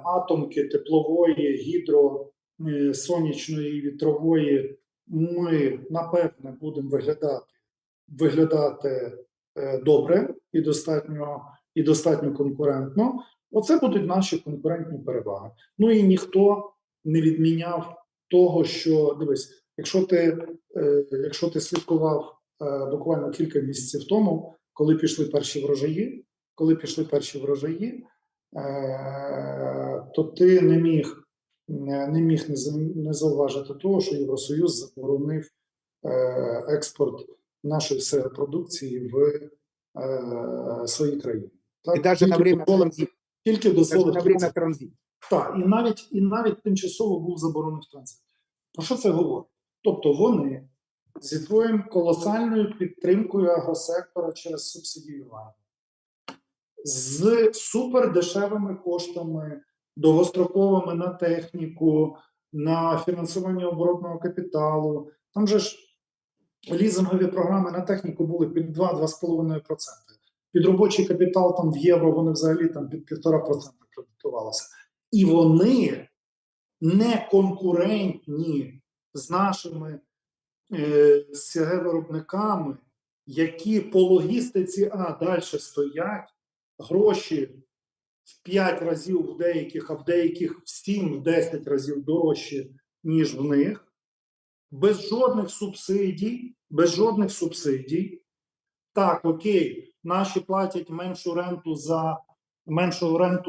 атомки теплової, гідро, сонячної і вітрової, ми, напевне, будемо виглядати добре і достатньо конкурентно. Оце будуть наші конкурентні переваги. Ну і ніхто не відміняв того, що, дивись, якщо ти слідкував буквально кілька місяців тому, коли пішли перші врожаї, то ти не міг не зауважити того, що Євросоюз заборонив експорт нашої сиропродукції в свої країни. И даже на время транзита. Тільки дозволив На время транзита. Так, і навіть тимчасово був заборонений транзит. Про що це говорить? Тобто вони зі своєю колосальною підтримкою агросектора через субсидіювання, з супердешевими коштами, довгостроковими на техніку, на фінансування оборотного капіталу. Там же ж лізингові програми на техніку були під 2-2,5%. Під робочий капітал там в євро вони взагалі там під 1,5% кредитувалися. І вони не конкурентні з нашими виробниками, які по логістиці далі стоять, гроші в 5 разів в деяких, а в деяких в 7-10 разів дорожчі, ніж в них, без жодних субсидій. Так, окей, наші платять меншу ренту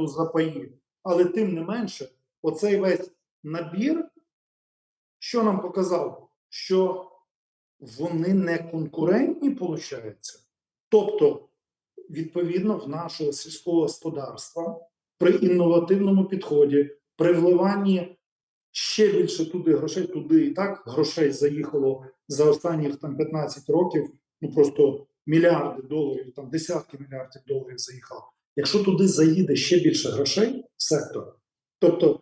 за паї, але тим не менше, оцей весь набір, що нам показав? Що вони не конкурентні, виходить. Тобто, відповідно, в нашого сільського господарства при інновативному підході, при вливанні ще більше туди і так грошей заїхало за останніх там 15 років, ну просто мільярди доларів, там десятки мільярдів доларів заїхало. Якщо туди заїде ще більше грошей в сектор, тобто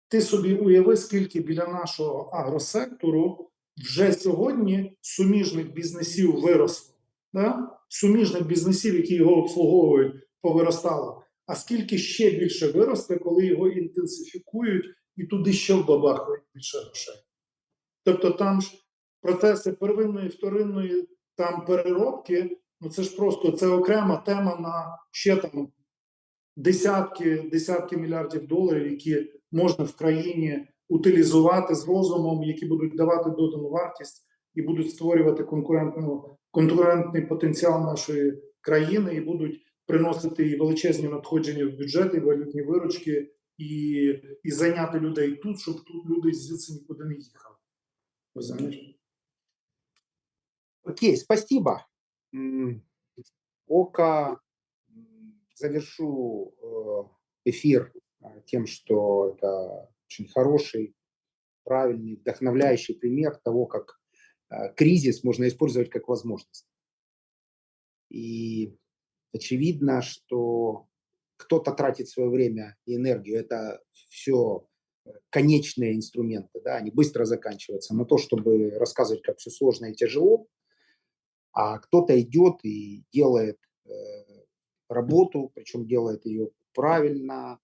ти собі уяви, скільки біля нашого агросектору вже сьогодні суміжних бізнесів виросло. Да? Суміжних бізнесів, які його обслуговують, повиростало. А скільки ще більше виросте, коли його інтенсифікують і туди ще вбабахують більше грошей. Тобто там ж процеси первинної, вторинної там переробки, ну це ж просто це окрема тема на ще там десятки мільярдів доларів, які можна в країні утилізувати з розумом, які будуть давати додану вартість і будуть створювати конкурентний потенціал нашої країни, і будуть приносити і величезні надходження в бюджет, і валютні виручки, і зайняти людей тут, щоб тут люди звідси нікуди не їхали. Розумієш? Окей, спасибо. ОКО, завершу эфир тем, что это очень хороший, правильный, вдохновляющий пример того, как кризис можно использовать как возможность. И очевидно, что кто-то тратит свое время и энергию. Это все конечные инструменты, да, они быстро заканчиваются, на то, чтобы рассказывать, как все сложно и тяжело, а кто-то идет и делает работу, причем делает ее правильно,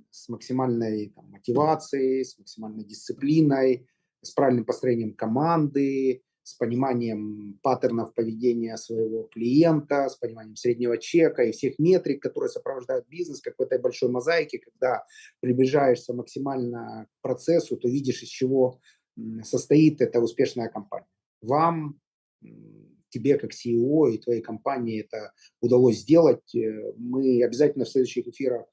с максимальной там, мотивацией, с максимальной дисциплиной, с правильным построением команды, с пониманием паттернов поведения своего клиента, с пониманием среднего чека и всех метрик, которые сопровождают бизнес, как в этой большой мозаике, когда приближаешься максимально к процессу, то видишь, из чего состоит эта успешная компания. Вам, тебе как CEO и твоей компании это удалось сделать. Мы обязательно в следующих эфирах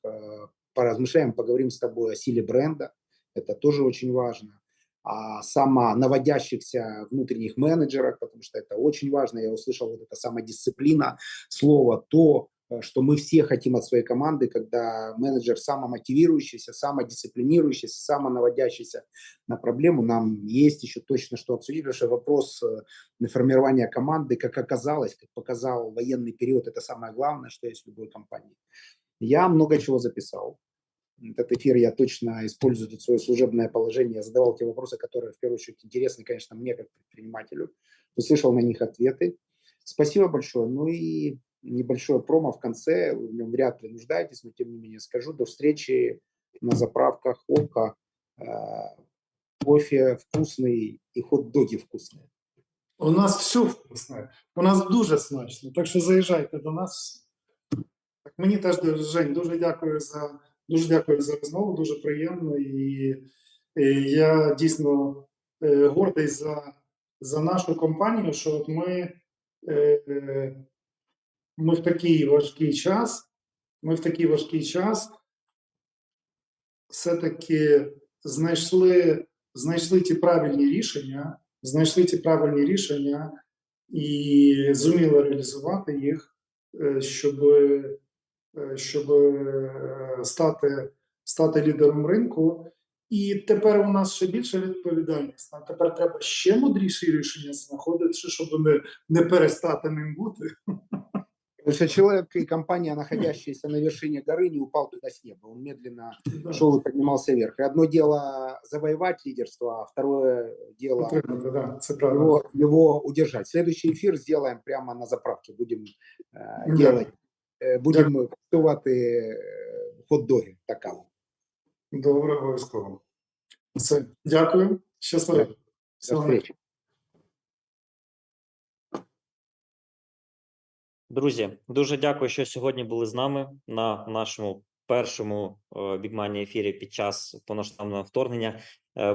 поразмышляем, поговорим с тобой о силе бренда. Это тоже очень важно. О самонаводящихся внутренних менеджерах, потому что это очень важно. Я услышал вот это самодисциплина, слово, то, что мы все хотим от своей команды, когда менеджер самомотивирующийся, самодисциплинирующийся, самонаводящийся на проблему. Нам есть еще точно что обсудить, потому что вопрос формирования команды, как оказалось, как показал военный период, это самое главное, что есть в любой компании. Я много чего записал. Этот эфир я точно использую тут свое служебное положение. Я задавал те вопросы, которые, в первую очередь, интересны, конечно, мне как предпринимателю. Услышал на них ответы. Спасибо большое. Ну и небольшое промо в конце. Вы в нем вряд ли нуждаетесь, но тем не менее скажу. До встречи на заправках ОКО. Кофе вкусный и хот-доги вкусные. У нас все вкусне. У нас дуже смачно. Так що заїжджайте до нас. Так, мені теж, Жень, дуже дякую за розмову, дуже приємно. І я дійсно гордий за нашу компанію, що от ми в такий важкий час все-таки знайшли ті правильні рішення і зуміли реалізувати їх, щоб стати лідером ринку. І тепер у нас ще більша відповідальність. Нам тепер треба ще мудріші рішення знаходити, щоб не перестати ним бути. Потому что человек и компания, находящаяся на вершине горы, не упал туда с неба. Он медленно шел и поднимался вверх. И одно дело завоевать лидерство, а второе дело его удержать. Следующий эфир сделаем прямо на заправке. Будем делать, будем готувати хот-доги. Така. Добре, обов'язково. Все. Дякую. Щасливо. До встречи. Друзі, дуже дякую, що сьогодні були з нами на нашому першому Big Money ефірі під час повномасштабного вторгнення.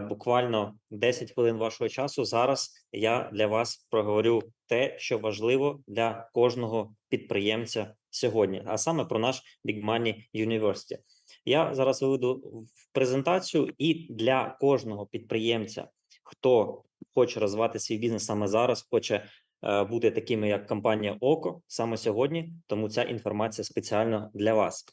Буквально 10 хвилин вашого часу. Зараз я для вас проговорю те, що важливо для кожного підприємця сьогодні, а саме про наш Big Money University. Я зараз виведу в презентацію, і для кожного підприємця, хто хоче розвивати свій бізнес саме зараз, хоче бути такими, як компанія ОКО, саме сьогодні, тому ця інформація спеціально для вас.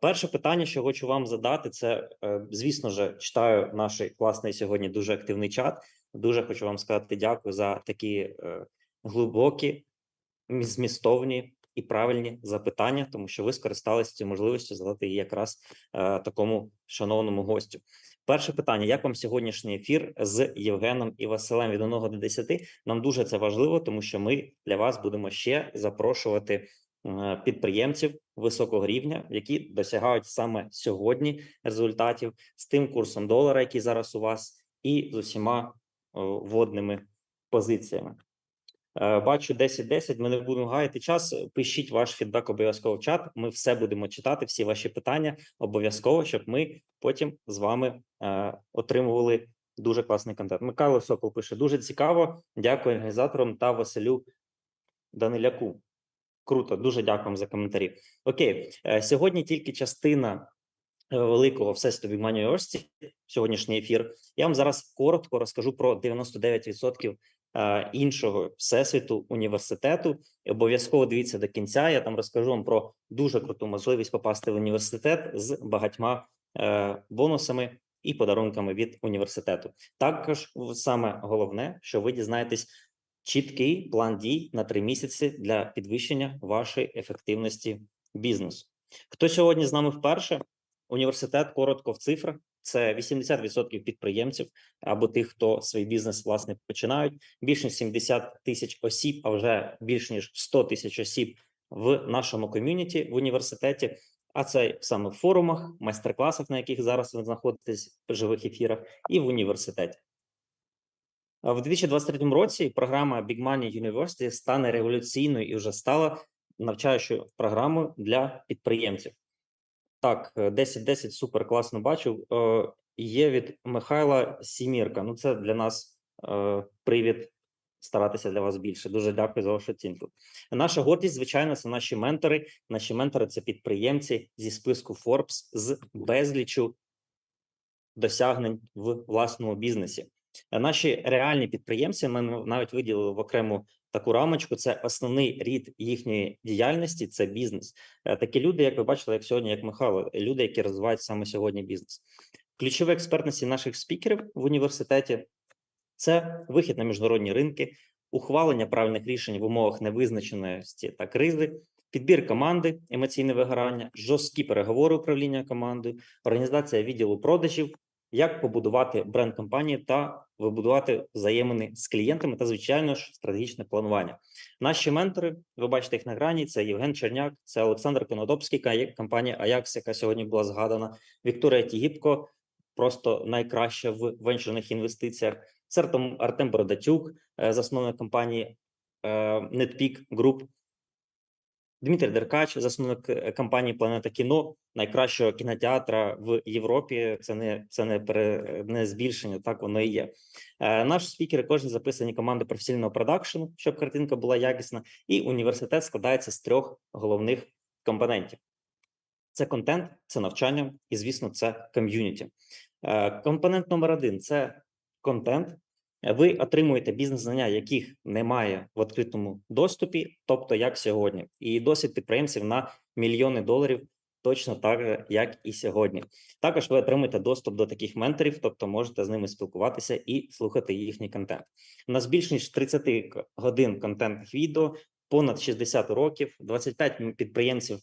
Перше питання, що хочу вам задати, це, звісно ж, читаю наш класний сьогодні дуже активний чат. Дуже хочу вам сказати дякую за такі глибокі, змістовні і правильні запитання, тому що ви скористалися цією можливістю задати її якраз такому шановному гостю. Перше питання. Як вам сьогоднішній ефір з Євгеном і Василем від 1 до 10? Нам дуже це важливо, тому що ми для вас будемо ще запрошувати підприємців високого рівня, які досягають саме сьогодні результатів з тим курсом долара, який зараз у вас, і з усіма вводними позиціями. Бачу 10-10, ми не будемо гаяти час. Пишіть ваш фідбек обов'язково в чат. Ми все будемо читати, всі ваші питання обов'язково, щоб ми потім з вами отримували дуже класний контент. Михайло Сокол пише: дуже цікаво. Дякую організаторам та Василю Даниляку. Круто, дуже дякуємо за коментарі. Окей, сьогодні тільки частина великого Всесвіту Big Money University, сьогоднішній ефір. Я вам зараз коротко розкажу про 99% іншого Всесвіту університету. Обов'язково дивіться до кінця, я там розкажу вам про дуже круту можливість попасти в університет з багатьма бонусами і подарунками від університету. Також саме головне, що ви дізнаєтесь чіткий план дій на 3 місяці для підвищення вашої ефективності бізнесу. Хто сьогодні з нами вперше? Університет, коротко в цифрах, це 80% підприємців або тих, хто свій бізнес, власне, починають. Більш ніж 70 тисяч осіб, а вже більш ніж 100 тисяч осіб в нашому ком'юніті в університеті. А це саме в форумах, майстер-класах, на яких зараз ви знаходитесь в живих ефірах, і в університеті. В 2023 році програма Big Money University стане революційною і вже стала навчаючою програмою для підприємців. Так, 10-10, супер, класно бачив. Є від Михайла Сімірка. Ну, це для нас привід старатися для вас більше. Дуже дякую за вашу оцінку. Наша гордість, звичайно, це наші ментори. Наші ментори – це підприємці зі списку Forbes з безлічу досягнень в власному бізнесі. Наші реальні підприємці, ми навіть виділили в окрему таку рамочку, це основний рід їхньої діяльності, це бізнес. Такі люди, як ви бачили, як сьогодні, як Михайло, люди, які розвивають саме сьогодні бізнес. Ключові експертності наших спікерів в університеті – це вихід на міжнародні ринки, ухвалення правильних рішень в умовах невизначеності та кризи, підбір команди, емоційне вигорання, жорсткі переговори управління командою, організація відділу продажів, як побудувати бренд компанії та вибудувати взаємини з клієнтами та, звичайно ж, стратегічне планування. Наші ментори, ви бачите їх на екрані, це Євген Черняк, це Олександр Конодопський, компанія Ajax, яка сьогодні була згадана, Вікторія Тігіпко, просто найкраща в венчурних інвестиціях, це Артем Бородатюк, засновник компанії NetPeak Group, Дмитрій Деркач, засновник компанії «Планета кіно», найкращого кінотеатра в Європі. Це не збільшення, так воно і є. Наші спікери кожні записані команди професійного продакшену, щоб картинка була якісна, і університет складається з 3 головних компонентів. Це контент, це навчання і, звісно, це ком'юніті. Компонент номер 1 – це контент. Ви отримуєте бізнес-знання, яких немає в відкритому доступі, тобто як сьогодні. І досвід підприємців на мільйони доларів точно так, як і сьогодні. Також ви отримуєте доступ до таких менторів, тобто можете з ними спілкуватися і слухати їхній контент. У нас більш ніж 30 годин контентних відео, понад 60 років, 25 підприємців,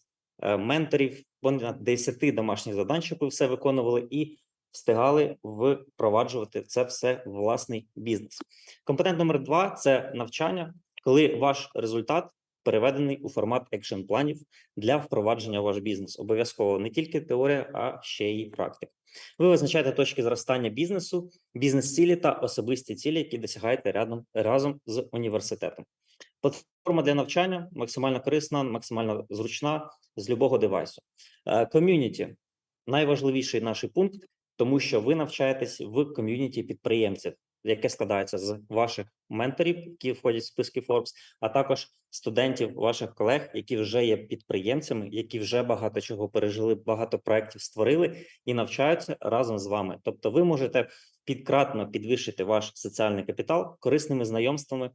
менторів, понад 10 домашніх завдань, щоб ви все виконували і встигали впроваджувати це все в власний бізнес. Компонент номер 2 – це навчання, коли ваш результат переведений у формат екшн-планів для впровадження в ваш бізнес. Обов'язково не тільки теорія, а ще й практика. Ви визначаєте точки зростання бізнесу, бізнес-цілі та особисті цілі, які досягаєте разом з університетом. Платформа для навчання максимально корисна, максимально зручна з любого девайсу. Ком'юніті – найважливіший наш пункт, тому що ви навчаєтесь в ком'юніті підприємців, яке складається з ваших менторів, які входять в списки Forbes, а також студентів, ваших колег, які вже є підприємцями, які вже багато чого пережили, багато проєктів створили і навчаються разом з вами. Тобто ви можете підкратно підвищити ваш соціальний капітал корисними знайомствами,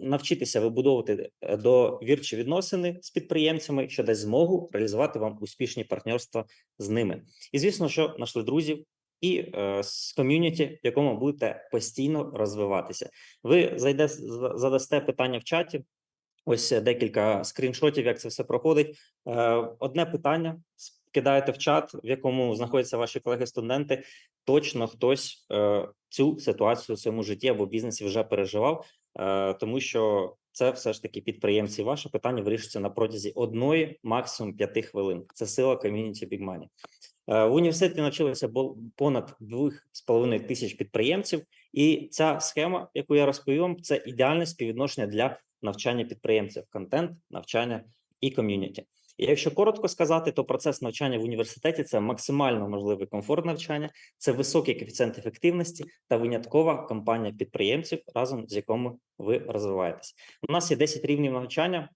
навчитися вибудовувати довірчі відносини з підприємцями, що дасть змогу реалізувати вам успішні партнерства з ними. І, звісно, що знайшли друзів і з ком'юніті, в якому будете постійно розвиватися. Ви задасте питання в чаті, ось декілька скріншотів, як це все проходить. Одне питання кидаєте в чат, в якому знаходяться ваші колеги-студенти. Точно хтось цю ситуацію в своєму житті або бізнесі вже переживав, тому що це все ж таки підприємці. Ваше питання вирішується на протязі 1, максимум 5 хвилин. Це сила ком'юніті Big Money. В університеті навчилося понад 2,5 тисяч підприємців, і ця схема, яку я розповів вам, це ідеальне співвідношення для навчання підприємців: контент, навчання і ком'юніті. І якщо коротко сказати, то процес навчання в університеті – це максимально можливий комфорт навчання, це високий коефіцієнт ефективності та виняткова компанія підприємців, разом з якими ви розвиваєтесь. У нас є 10 рівнів навчання.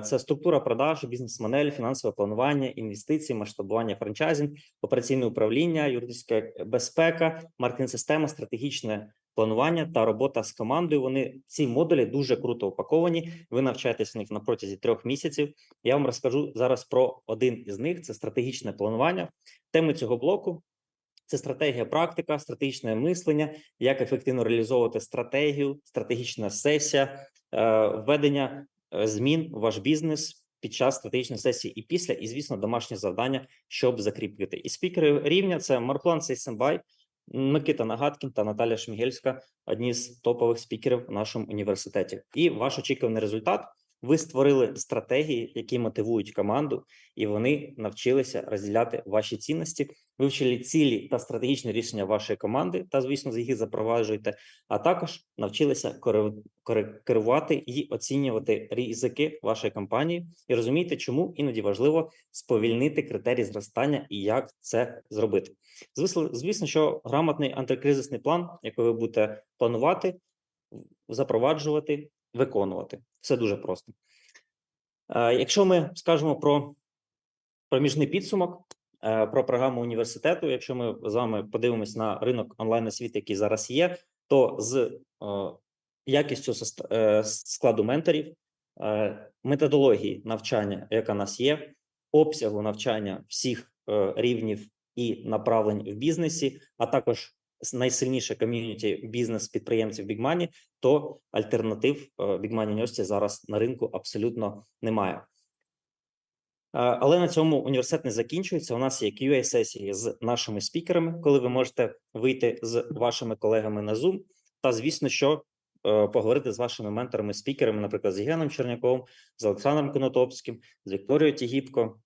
Це структура продаж, бізнес-модель, фінансове планування, інвестиції, масштабування, франчайзинг, операційне управління, юридична безпека, маркетинг-система, стратегічне планування та робота з командою. Ці модулі дуже круто упаковані. Ви навчаєтесь в них на протязі 3 місяців. Я вам розкажу зараз про один із них – це стратегічне планування. Теми цього блоку – це стратегія, практика, стратегічне мислення, як ефективно реалізовувати стратегію, стратегічна сесія, введення змін в ваш бізнес під час стратегічної сесії і після, і, звісно, домашні завдання, щоб закріпити. І спікери рівня – це Марплан Сейсенбай, Микита Нагадкін та Наталя Шмігельська, одні з топових спікерів в нашому університеті. І ваш очікуваний результат – ви створили стратегії, які мотивують команду, і вони навчилися розділяти ваші цінності, вивчили цілі та стратегічні рішення вашої команди та, звісно, їх запроваджуєте, а також навчилися керувати і оцінювати ризики вашої компанії і розумієте, чому іноді важливо сповільнити критерії зростання і як це зробити. Звісно, що грамотний антикризисний план, який ви будете планувати, запроваджувати, виконувати. Все дуже просто. Якщо ми скажемо про проміжний підсумок, про програму університету, якщо ми з вами подивимось на ринок онлайн-освіти, який зараз є, то з якістю складу менторів, методології навчання, яка у нас є, обсягу навчання всіх рівнів і направлень в бізнесі, а також найсильніше ком'юніті бізнес-підприємців Big Money, то альтернатив Big Money University зараз на ринку абсолютно немає. Але на цьому університет не закінчується. У нас є QA-сесії з нашими спікерами, коли ви можете вийти з вашими колегами на Zoom та, звісно, що поговорити з вашими менторами-спікерами, наприклад, з Євгеном Черняковим, з Олександром Конотопським, з Вікторією Тігіпко,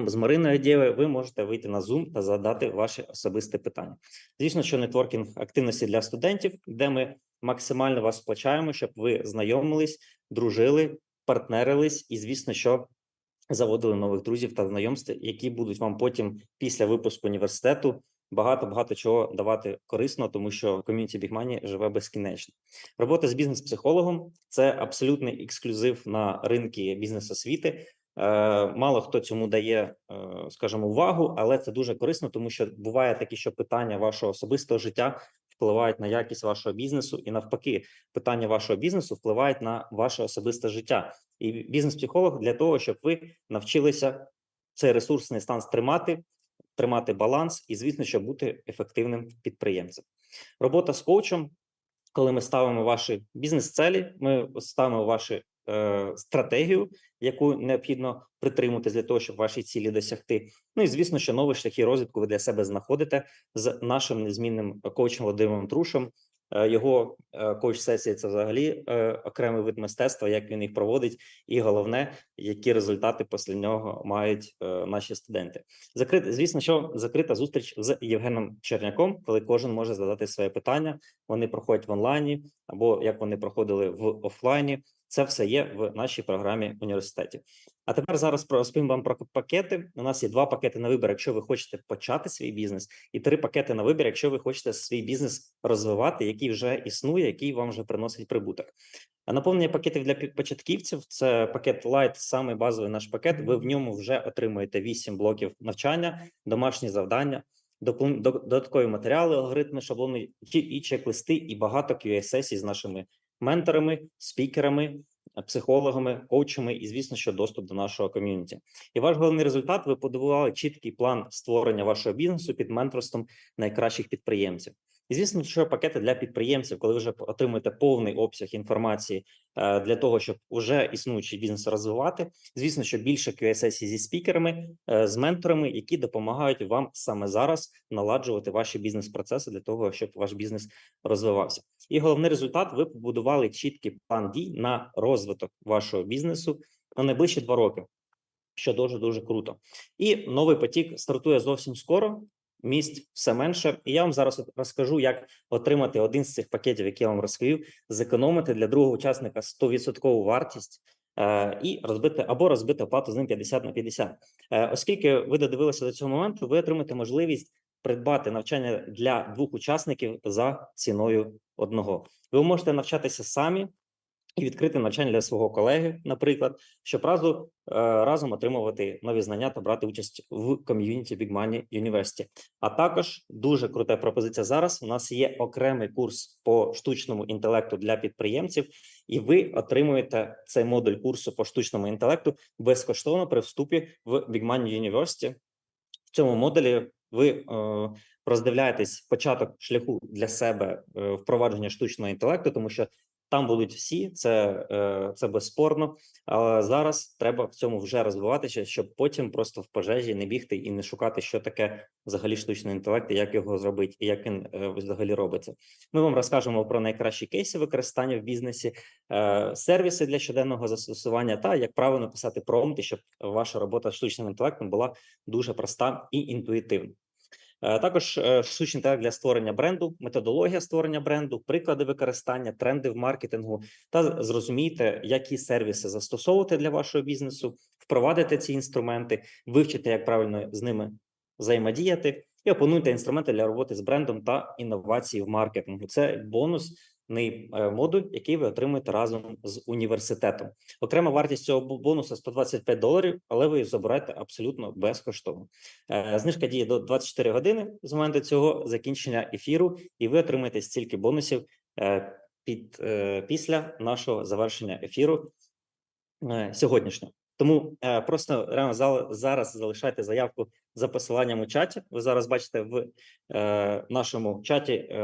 з Мариною Дєвою. Ви можете вийти на Zoom та задати ваші особисті питання. Звісно, що нетворкінг активності для студентів, де ми максимально вас сплачаємо, щоб ви знайомились, дружили, партнерились і, звісно, що заводили нових друзів та знайомств, які будуть вам потім після випуску університету багато чого давати корисно, тому що ком'юніті Big Money живе безкінечно. Робота з бізнес-психологом – це абсолютний ексклюзив на ринку бізнес-освіти. Мало хто цьому дає, скажімо, увагу, але це дуже корисно, тому що буває такі, що питання вашого особистого життя впливають на якість вашого бізнесу, і навпаки, питання вашого бізнесу впливають на ваше особисте життя. І бізнес-психолог для того, щоб ви навчилися цей ресурсний стан тримати баланс і, звісно, щоб бути ефективним підприємцем. Робота з коучем, коли ми ставимо ваші бізнес-цілі, ми ставимо вашу стратегію, яку необхідно притримуватись для того, щоб ваші цілі досягти. Ну і, звісно, що нові шляхи розвитку ви для себе знаходите з нашим незмінним коучем Володимиром Трушем. Його коуч-сесії – це взагалі окремий вид мистецтва, як він їх проводить, і головне, які результати після нього мають наші студенти. Звісно, що закрита зустріч з Євгеном Черняком, коли кожен може задати своє питання, вони проходять в онлайні, або як вони проходили в офлайні. Це все є в нашій програмі університеті. А тепер зараз розповім вам про пакети. У нас є 2 пакети на вибір, якщо ви хочете почати свій бізнес, і 3 пакети на вибір, якщо ви хочете свій бізнес розвивати, який вже існує, який вам вже приносить прибуток. А наповнення пакетів для початківців – це пакет Light, самий базовий наш пакет. Ви в ньому вже отримуєте 8 блоків навчання, домашні завдання, додаткові матеріали, алгоритми, шаблони і чек-листи, і багато QA-сесій з нашими менторами, спікерами, психологами, коучами і, звісно, що доступ до нашого ком'юніті. І ваш головний результат – ви побудували чіткий план створення вашого бізнесу під менторством найкращих підприємців. І, звісно, що пакети для підприємців, коли ви вже отримуєте повний обсяг інформації для того, щоб уже існуючий бізнес розвивати. Звісно, що більше QA-сесій зі спікерами, з менторами, які допомагають вам саме зараз наладжувати ваші бізнес-процеси для того, щоб ваш бізнес розвивався. І головний результат – ви побудували чіткий план дій на розвиток вашого бізнесу на найближчі 2 роки. що дуже круто. І новий потік стартує зовсім скоро. Місць все менше. І я вам зараз розкажу, як отримати один з цих пакетів, які я вам розповів, зекономити для другого учасника 100% вартість і розбити оплату з ним 50/50. Оскільки ви додивилися до цього моменту, ви отримаєте можливість придбати навчання для 2 учасників за ціною одного. Ви можете навчатися самі і відкрити навчання для свого колеги, наприклад, щоб разом отримувати нові знання та брати участь в ком'юніті Big Money University. А також дуже крута пропозиція зараз. У нас є окремий курс по штучному інтелекту для підприємців, і ви отримуєте цей модуль курсу по штучному інтелекту безкоштовно при вступі в Big Money University. В цьому модулі ви роздивляєтесь початок шляху для себе впровадження штучного інтелекту, тому що там будуть всі, це безспорно, але зараз треба в цьому вже розвиватися, щоб потім просто в пожежі не бігти і не шукати, що таке взагалі штучний інтелект, і як його зробити, і як він взагалі робиться. Ми вам розкажемо про найкращі кейси використання в бізнесі, сервіси для щоденного застосування та як правильно писати промпти, щоб ваша робота з штучним інтелектом була дуже проста і інтуїтивна. Також штучний інтелект для створення бренду, методологія створення бренду, приклади використання, тренди в маркетингу та зрозумійте, які сервіси застосовувати для вашого бізнесу, впровадити ці інструменти, вивчити, як правильно з ними взаємодіяти і опануйте інструменти для роботи з брендом та інновації в маркетингу. Це бонусний модуль, який ви отримуєте разом з університетом. Окрема вартість цього бонусу $125, але ви її забираєте абсолютно безкоштовно. Знижка діє до 24 години з моменту цього закінчення ефіру, і ви отримаєте стільки бонусів після нашого завершення ефіру сьогоднішнього. Тому просто реально зараз залишайте заявку за посиланням у чаті. Ви зараз бачите в нашому чаті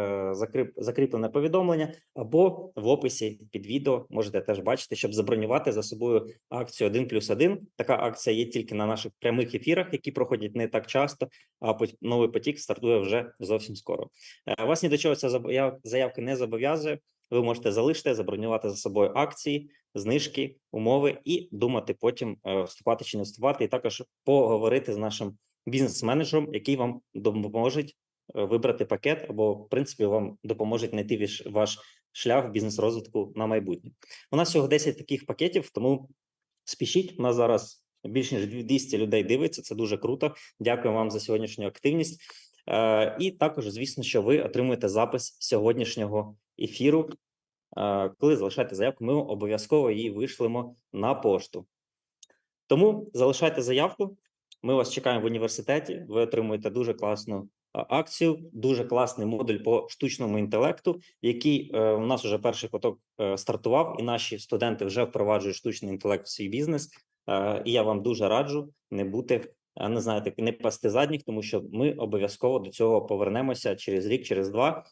закріплене повідомлення, або в описі під відео можете теж бачити, щоб забронювати за собою акцію 1+1. Така акція є тільки на наших прямих ефірах, які проходять не так часто, а новий потік стартує вже зовсім скоро. Вас ні до чого ця заявка не зобов'язує. Ви можете залишити, забронювати за собою акції, знижки, умови і думати потім вступати чи не вступати, і також поговорити з нашим бізнес-менеджером, який вам допоможе вибрати пакет або, в принципі, вам допоможе знайти ваш шлях бізнес-розвитку на майбутнє. У нас всього 10 таких пакетів, тому спішіть. У нас зараз більше ніж 200 людей дивиться, це дуже круто. Дякую вам за сьогоднішню активність. І також, звісно, що ви отримуєте запис сьогоднішнього ефіру. Коли залишаєте заявку, ми обов'язково її вишлемо на пошту. Тому залишайте заявку, ми вас чекаємо в університеті, ви отримуєте дуже класну акцію, дуже класний модуль по штучному інтелекту, який у нас вже перший поток стартував, і наші студенти вже впроваджують штучний інтелект в свій бізнес. І я вам дуже раджу не пасти задніх, тому що ми обов'язково до цього повернемося через рік, через 2.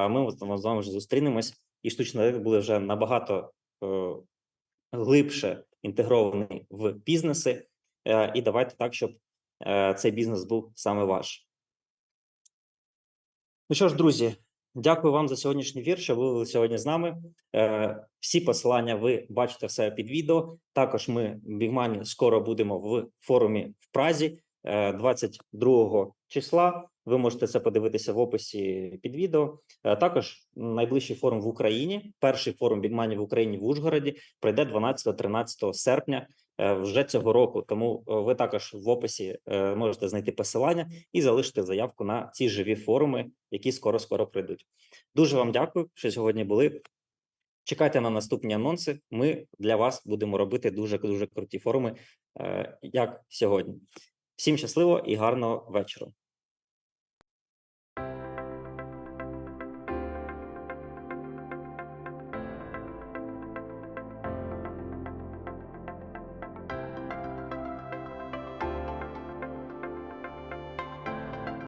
Ми з вами вже зустрінемось, і штучний інтелект буде вже набагато глибше інтегрований в бізнеси. І давайте так, щоб цей бізнес був саме ваш. Ну що ж, друзі, дякую вам за сьогоднішній ефір, що ви були сьогодні з нами. Всі посилання ви бачите в себе під відео. Також ми в Big Money скоро будемо в форумі в Празі 22 числа. Ви можете це подивитися в описі під відео. Також найближчий форум в Україні, перший форум Big Money в Україні в Ужгороді, пройде 12-13 серпня вже цього року. Тому ви також в описі можете знайти посилання і залишити заявку на ці живі форуми, які скоро прийдуть. Дуже вам дякую, що сьогодні були. Чекайте на наступні анонси. Ми для вас будемо робити дуже круті форуми, як сьогодні. Всім щасливо і гарного вечора.